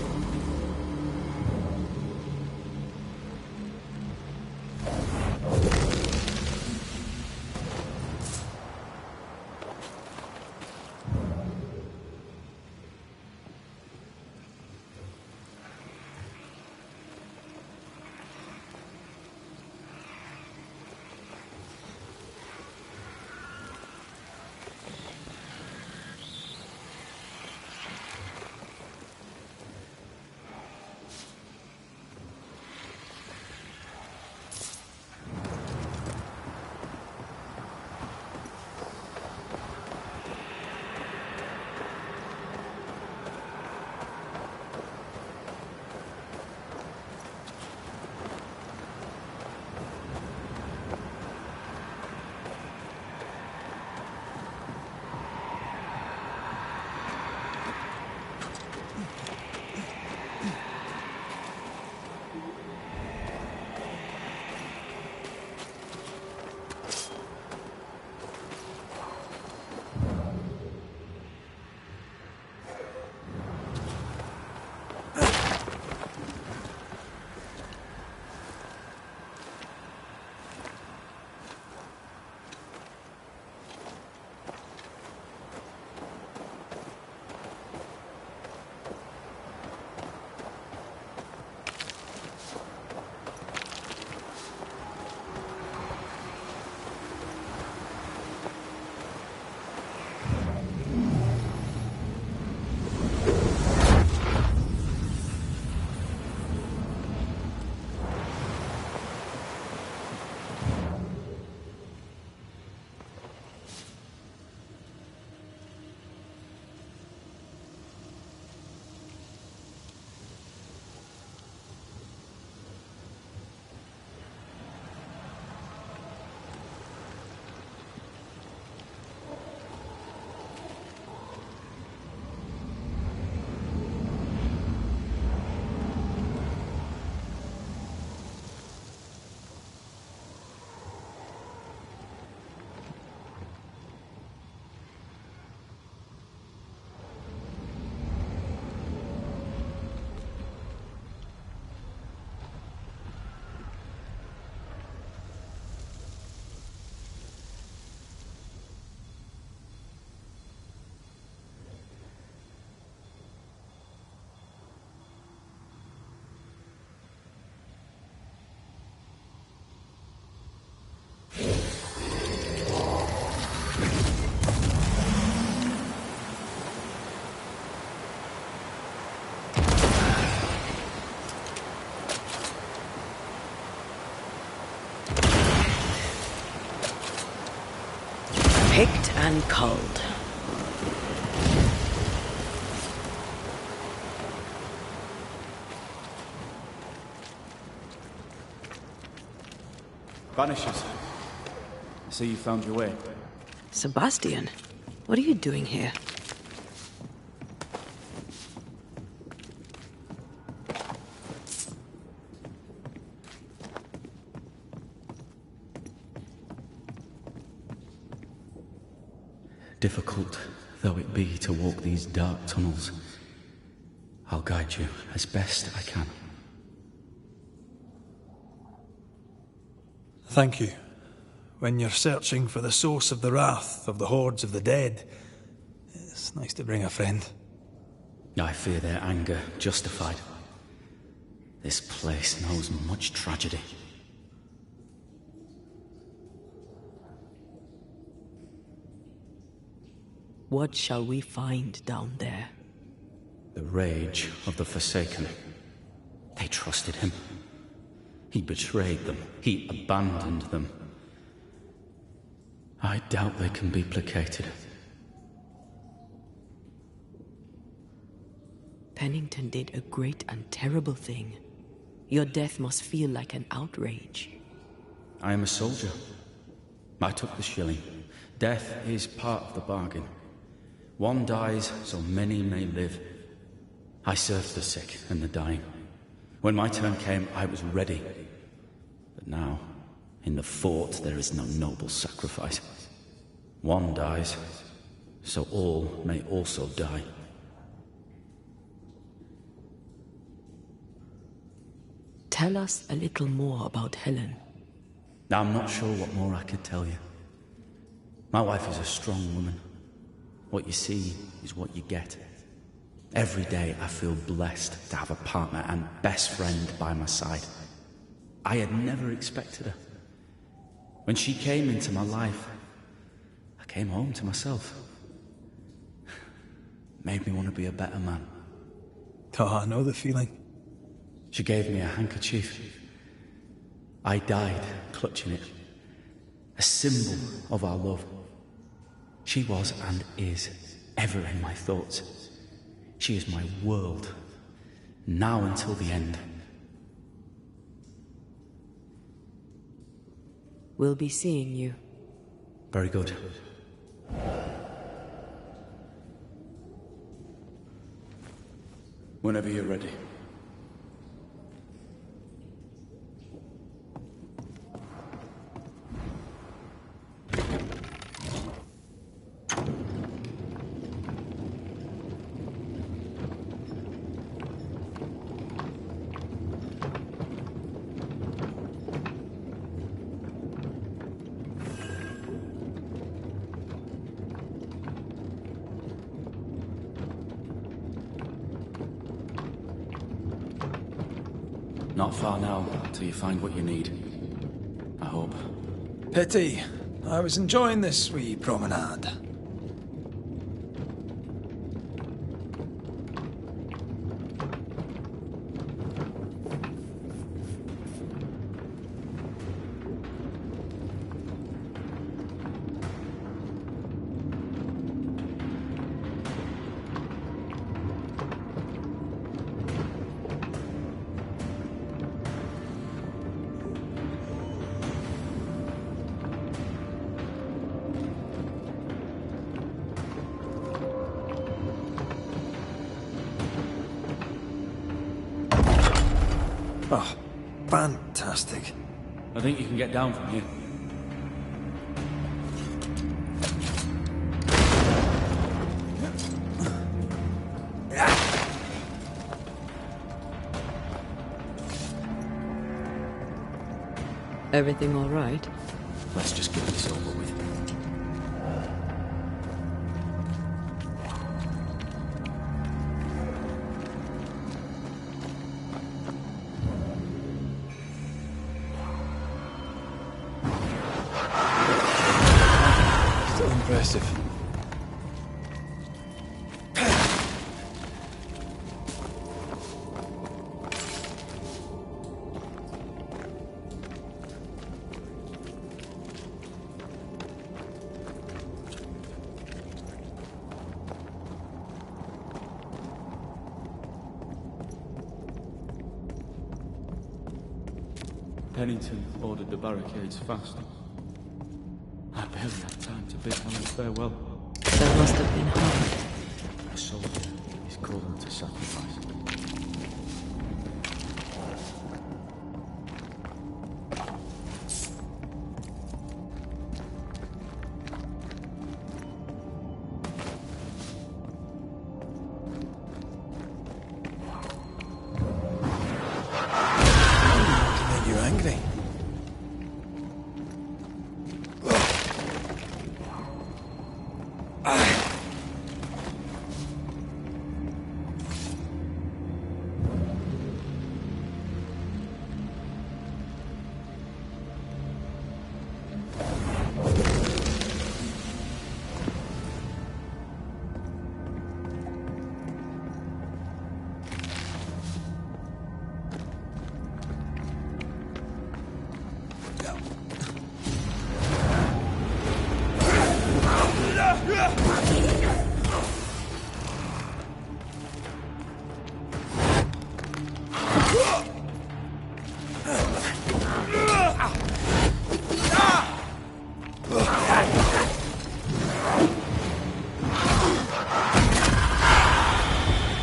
Picked and culled. Banishers. See you found your way. Sebastian, what are you doing here? Difficult though it be to walk these dark tunnels, I'll guide you as best I can. Thank you. When you're searching for the source of the wrath of the hordes of the dead, it's nice to bring a friend. I fear their anger justified. This place knows much tragedy. What shall we find down there? The rage of the Forsaken. They trusted him. He betrayed them. He abandoned them. I doubt they can be placated. Pennington did a great and terrible thing. Your death must feel like an outrage. I am a soldier. I took the shilling. Death is part of the bargain. One dies so many may live. I served the sick and the dying. When my turn came, I was ready. But now, in the fort, there is no noble sacrifice. One dies, so all may also die. Tell us a little more about Helen. I'm not sure what more I could tell you. My wife is a strong woman. What you see is what you get. Every day I feel blessed to have a partner and best friend by my side. I had never expected her. When she came into my life, I came home to myself. Made me want to be a better man. Oh, I know the feeling. She gave me a handkerchief. I died clutching it. A symbol of our love. She was and is ever in my thoughts. She is my world, now until the end. We'll be seeing you. Very good. Whenever you're ready. Not far now, till you find what you need. I hope. Pity. I was enjoying this wee promenade. Oh, fantastic. I think you can get down from here. Everything all right? Let's just get this over with. Still impressive. Pennington ordered the barricades fast. I barely had time to bid Helen farewell. That must have been hard. A soldier is called to sacrifice. Make you angry.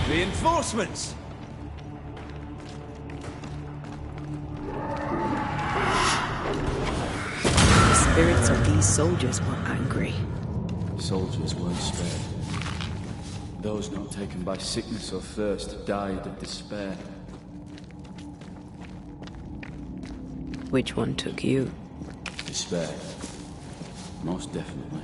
Reinforcements! The spirits of these soldiers were angry. Soldiers weren't spared. Those not taken by sickness or thirst died of despair. Which one took you? Despair. Most definitely.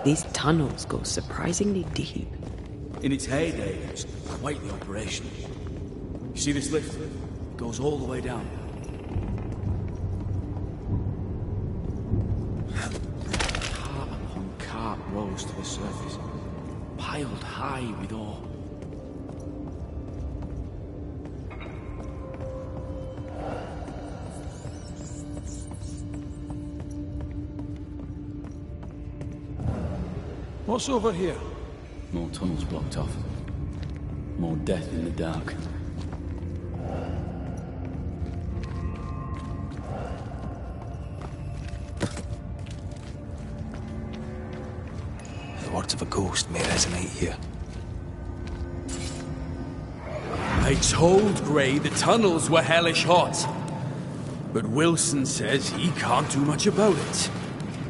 These tunnels go surprisingly deep. In its heyday, it was quite the operation. You see this lift? It goes all the way down. Cart upon cart rose to the surface, piled high with ore. What's over here? More tunnels blocked off. More death in the dark. The words of a ghost may resonate here. I told Gray the tunnels were hellish hot. But Wilson says he can't do much about it.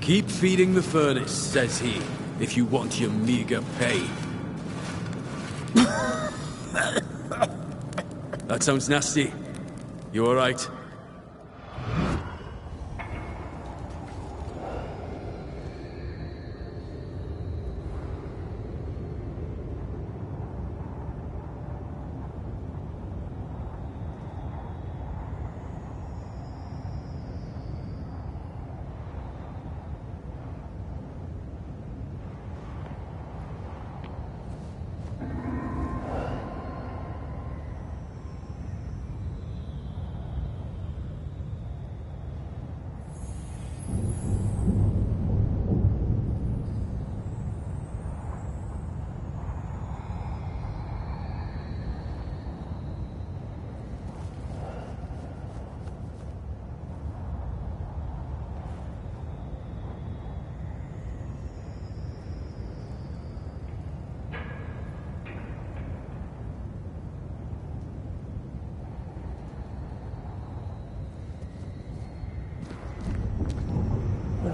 Keep feeding the furnace, says he, if you want your meager pay. That sounds nasty. You alright?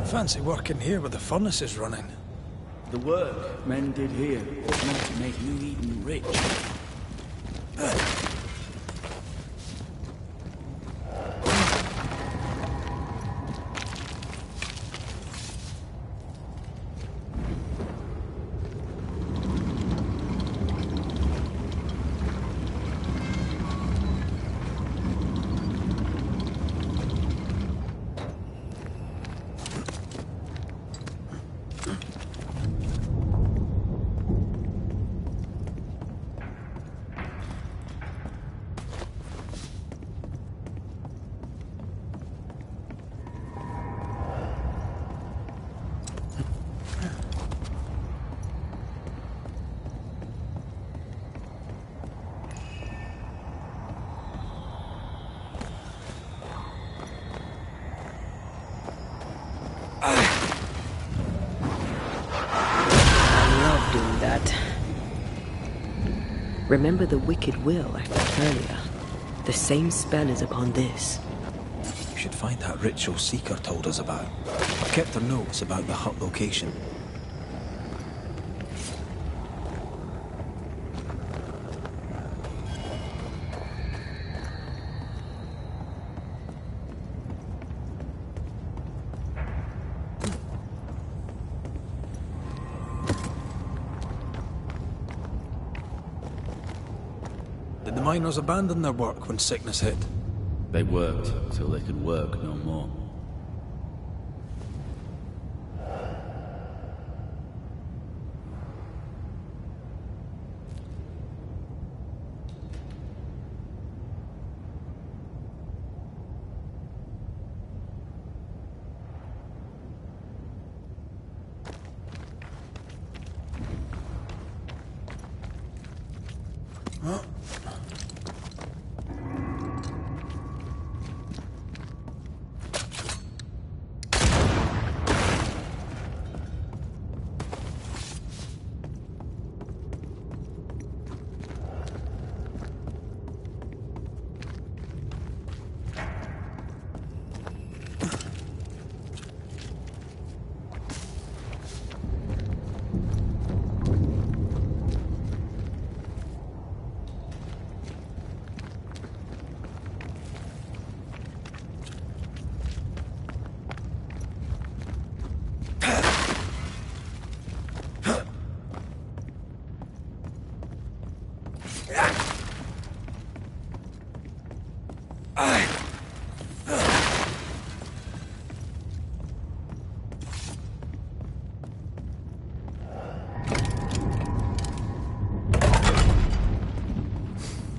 Fancy working here with the furnaces running. The work men did here was meant to make New Eden rich. Remember the wicked will I felt earlier? The same spell is upon this. You should find that ritual Seeker told us about. I've kept her notes about the hut location. Did the miners abandon their work when sickness hit? They worked till they could work no more.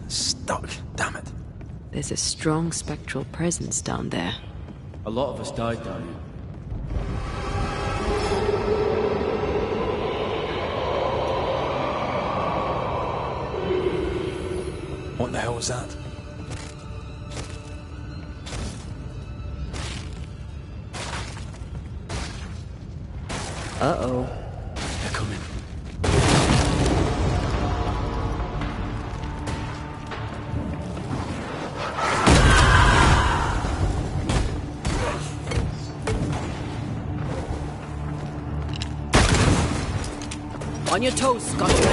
Stuck, damn it. There's a strong spectral presence down there. A lot of us died down here. What the hell was that? Uh-oh. They're coming. On your toes, Scotland.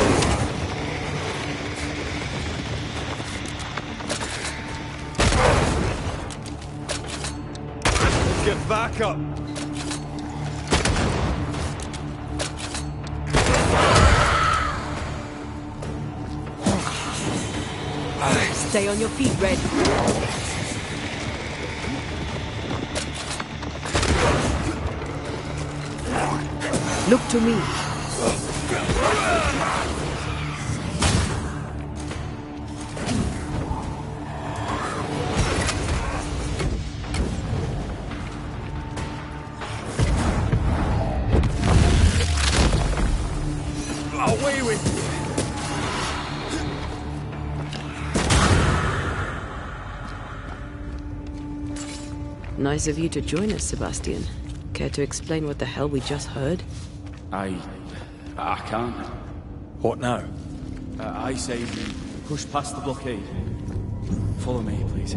Get back up! Stay on your feet, Red. Look to me. Away with you! Nice of you to join us, Sebastian. Care to explain what the hell we just heard? I can't. What now? I say we push past the blockade. Follow me, please.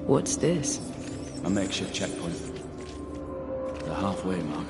What's this? A makeshift checkpoint. The halfway mark.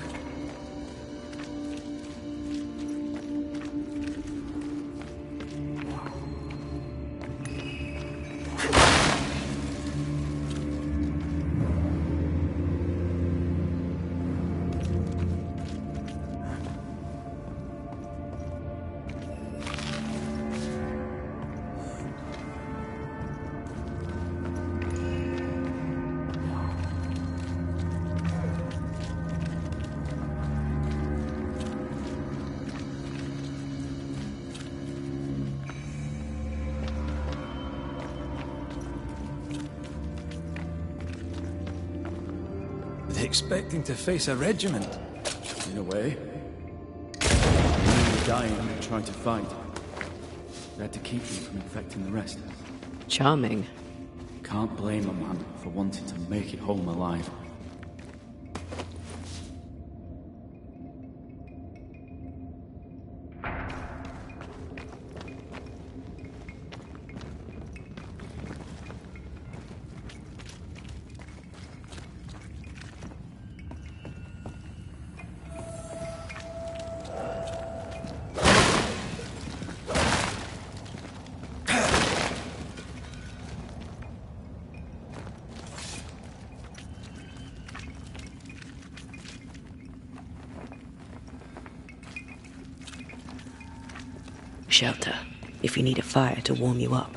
Expecting to face a regiment. In a way. We were dying and trying to fight. We had to keep them from infecting the rest. Charming. Can't blame a man for wanting to make it home alive. Shelter, if you need a fire to warm you up.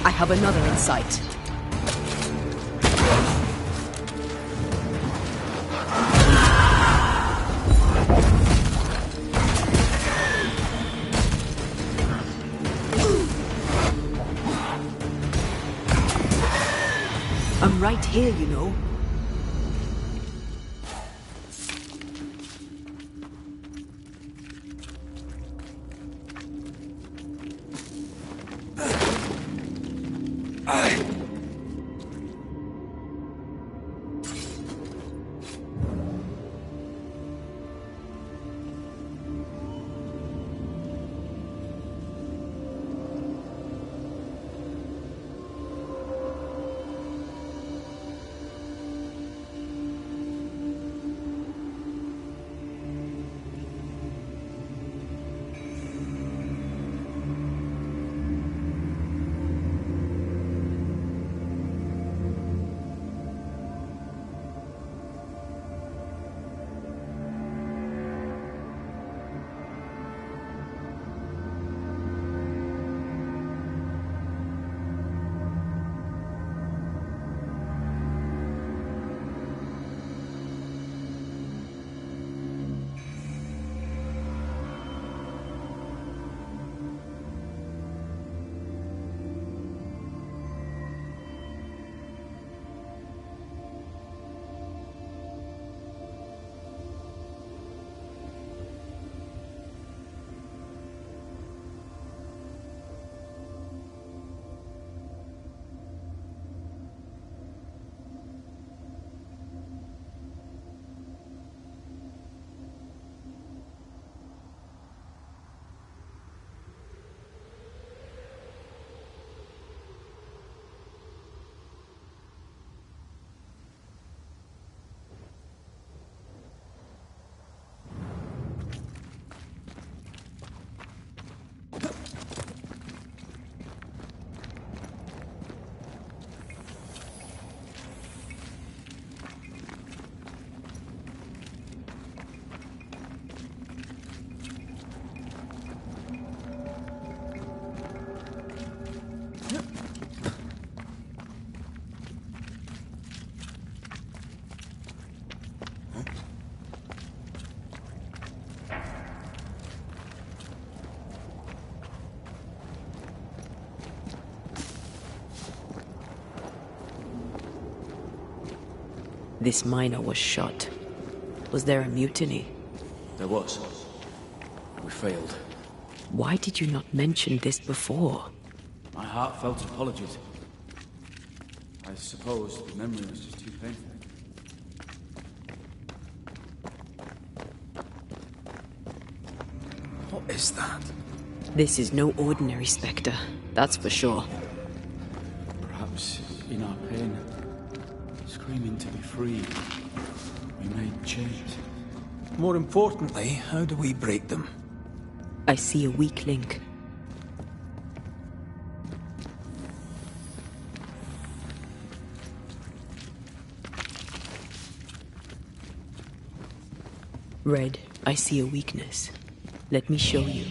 I have another in sight. I'm right here, you know. This miner was shot. Was there a mutiny? There was. We failed. Why did you not mention this before? My heartfelt apologies. I suppose the memory was just too painful. What is that? This is no ordinary spectre, that's for sure. Perhaps in our pain, screaming to be free, we made chains. More importantly, how do we break them? I see a weak link. Red, I see a weakness. Let me show you.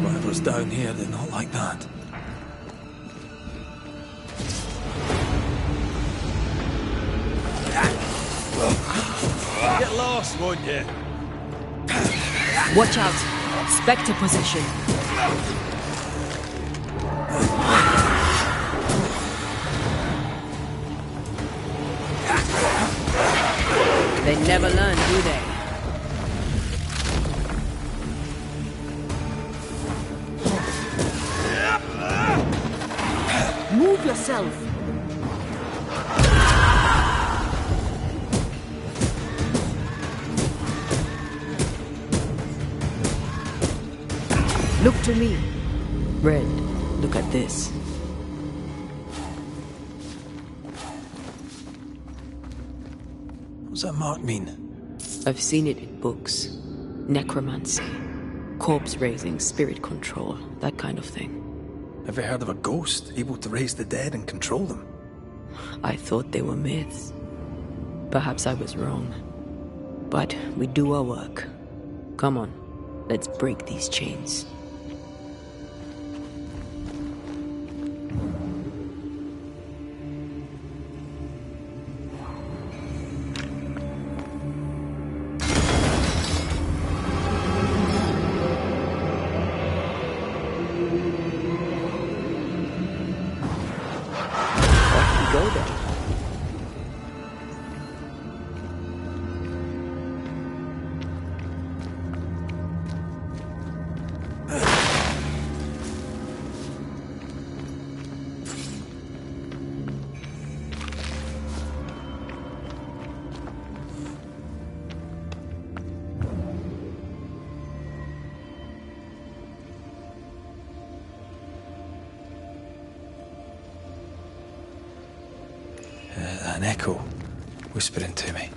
Whatever's down here, they're not like that. Get lost, won't you? Watch out! Spectre possession. They never learn, do they? Move yourself! Look to me. Red, look at this. What's that mark mean? I've seen it in books. Necromancy, corpse raising, spirit control, that kind of thing. Ever heard of a ghost able to raise the dead and control them? I thought they were myths. Perhaps I was wrong. But we do our work. Come on, let's break these chains. Go then. An echo whispering to me.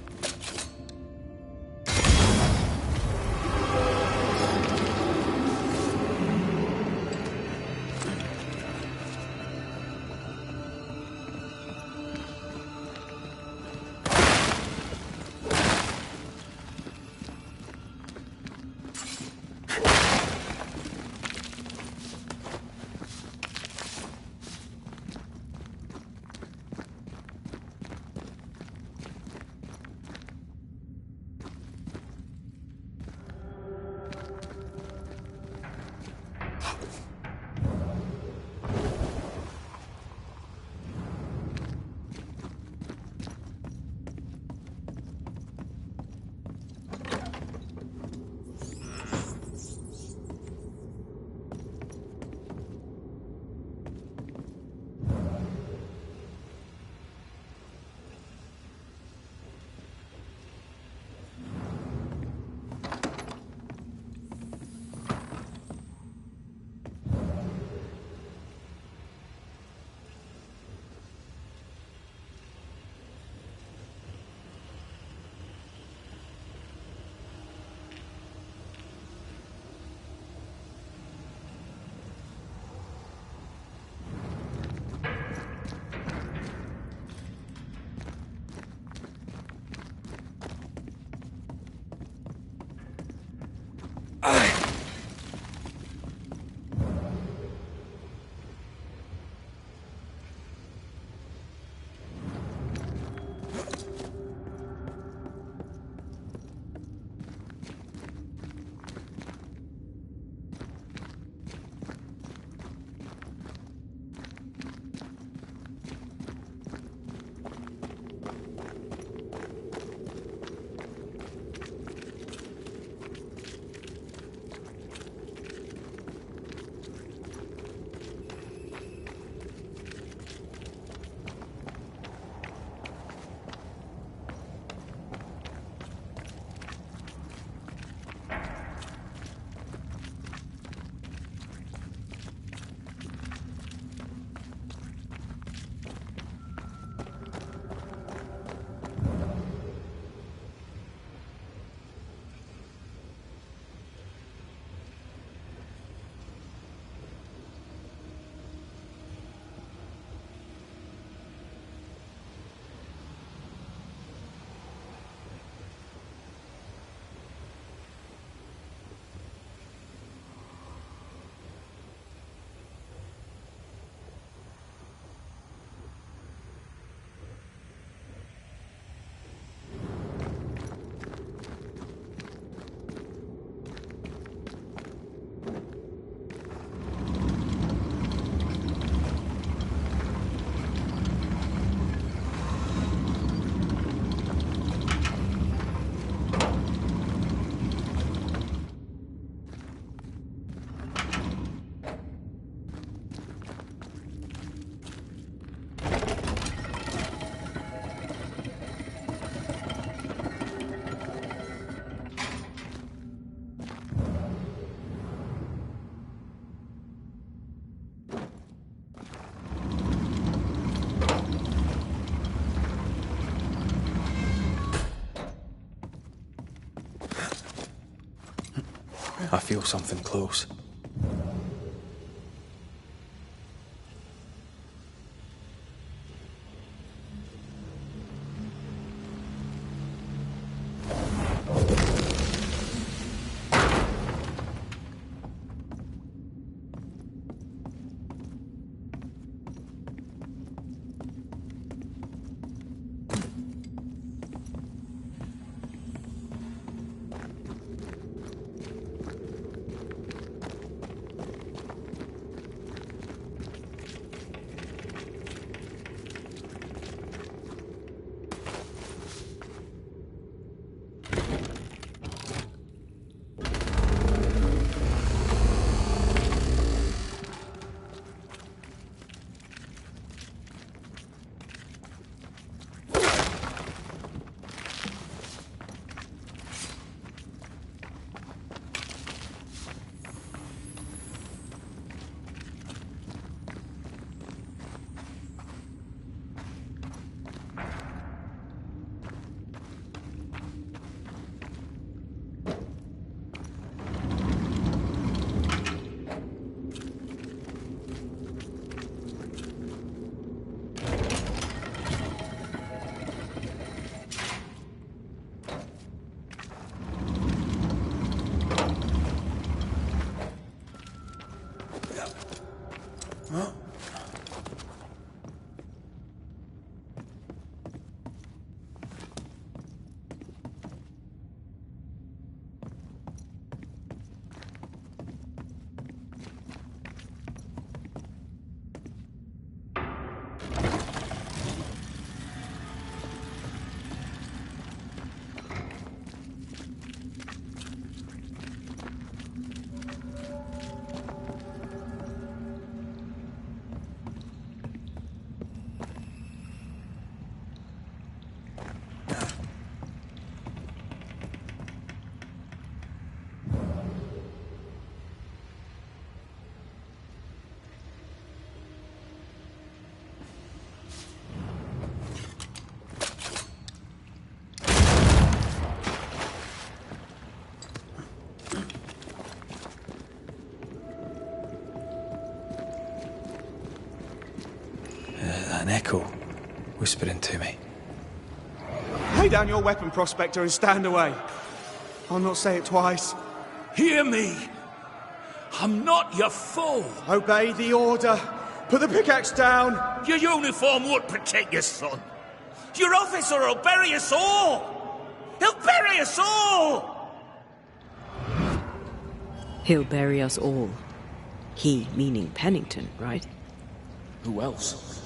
I feel something close. An echo whispering to me. Lay down your weapon, Prospector, and stand away. I'll not say it twice. Hear me! I'm not your foe! Obey the order. Put the pickaxe down. Your uniform won't protect your son. Your officer will bury us all! He'll bury us all! He'll bury us all. He meaning Pennington, right? Who else?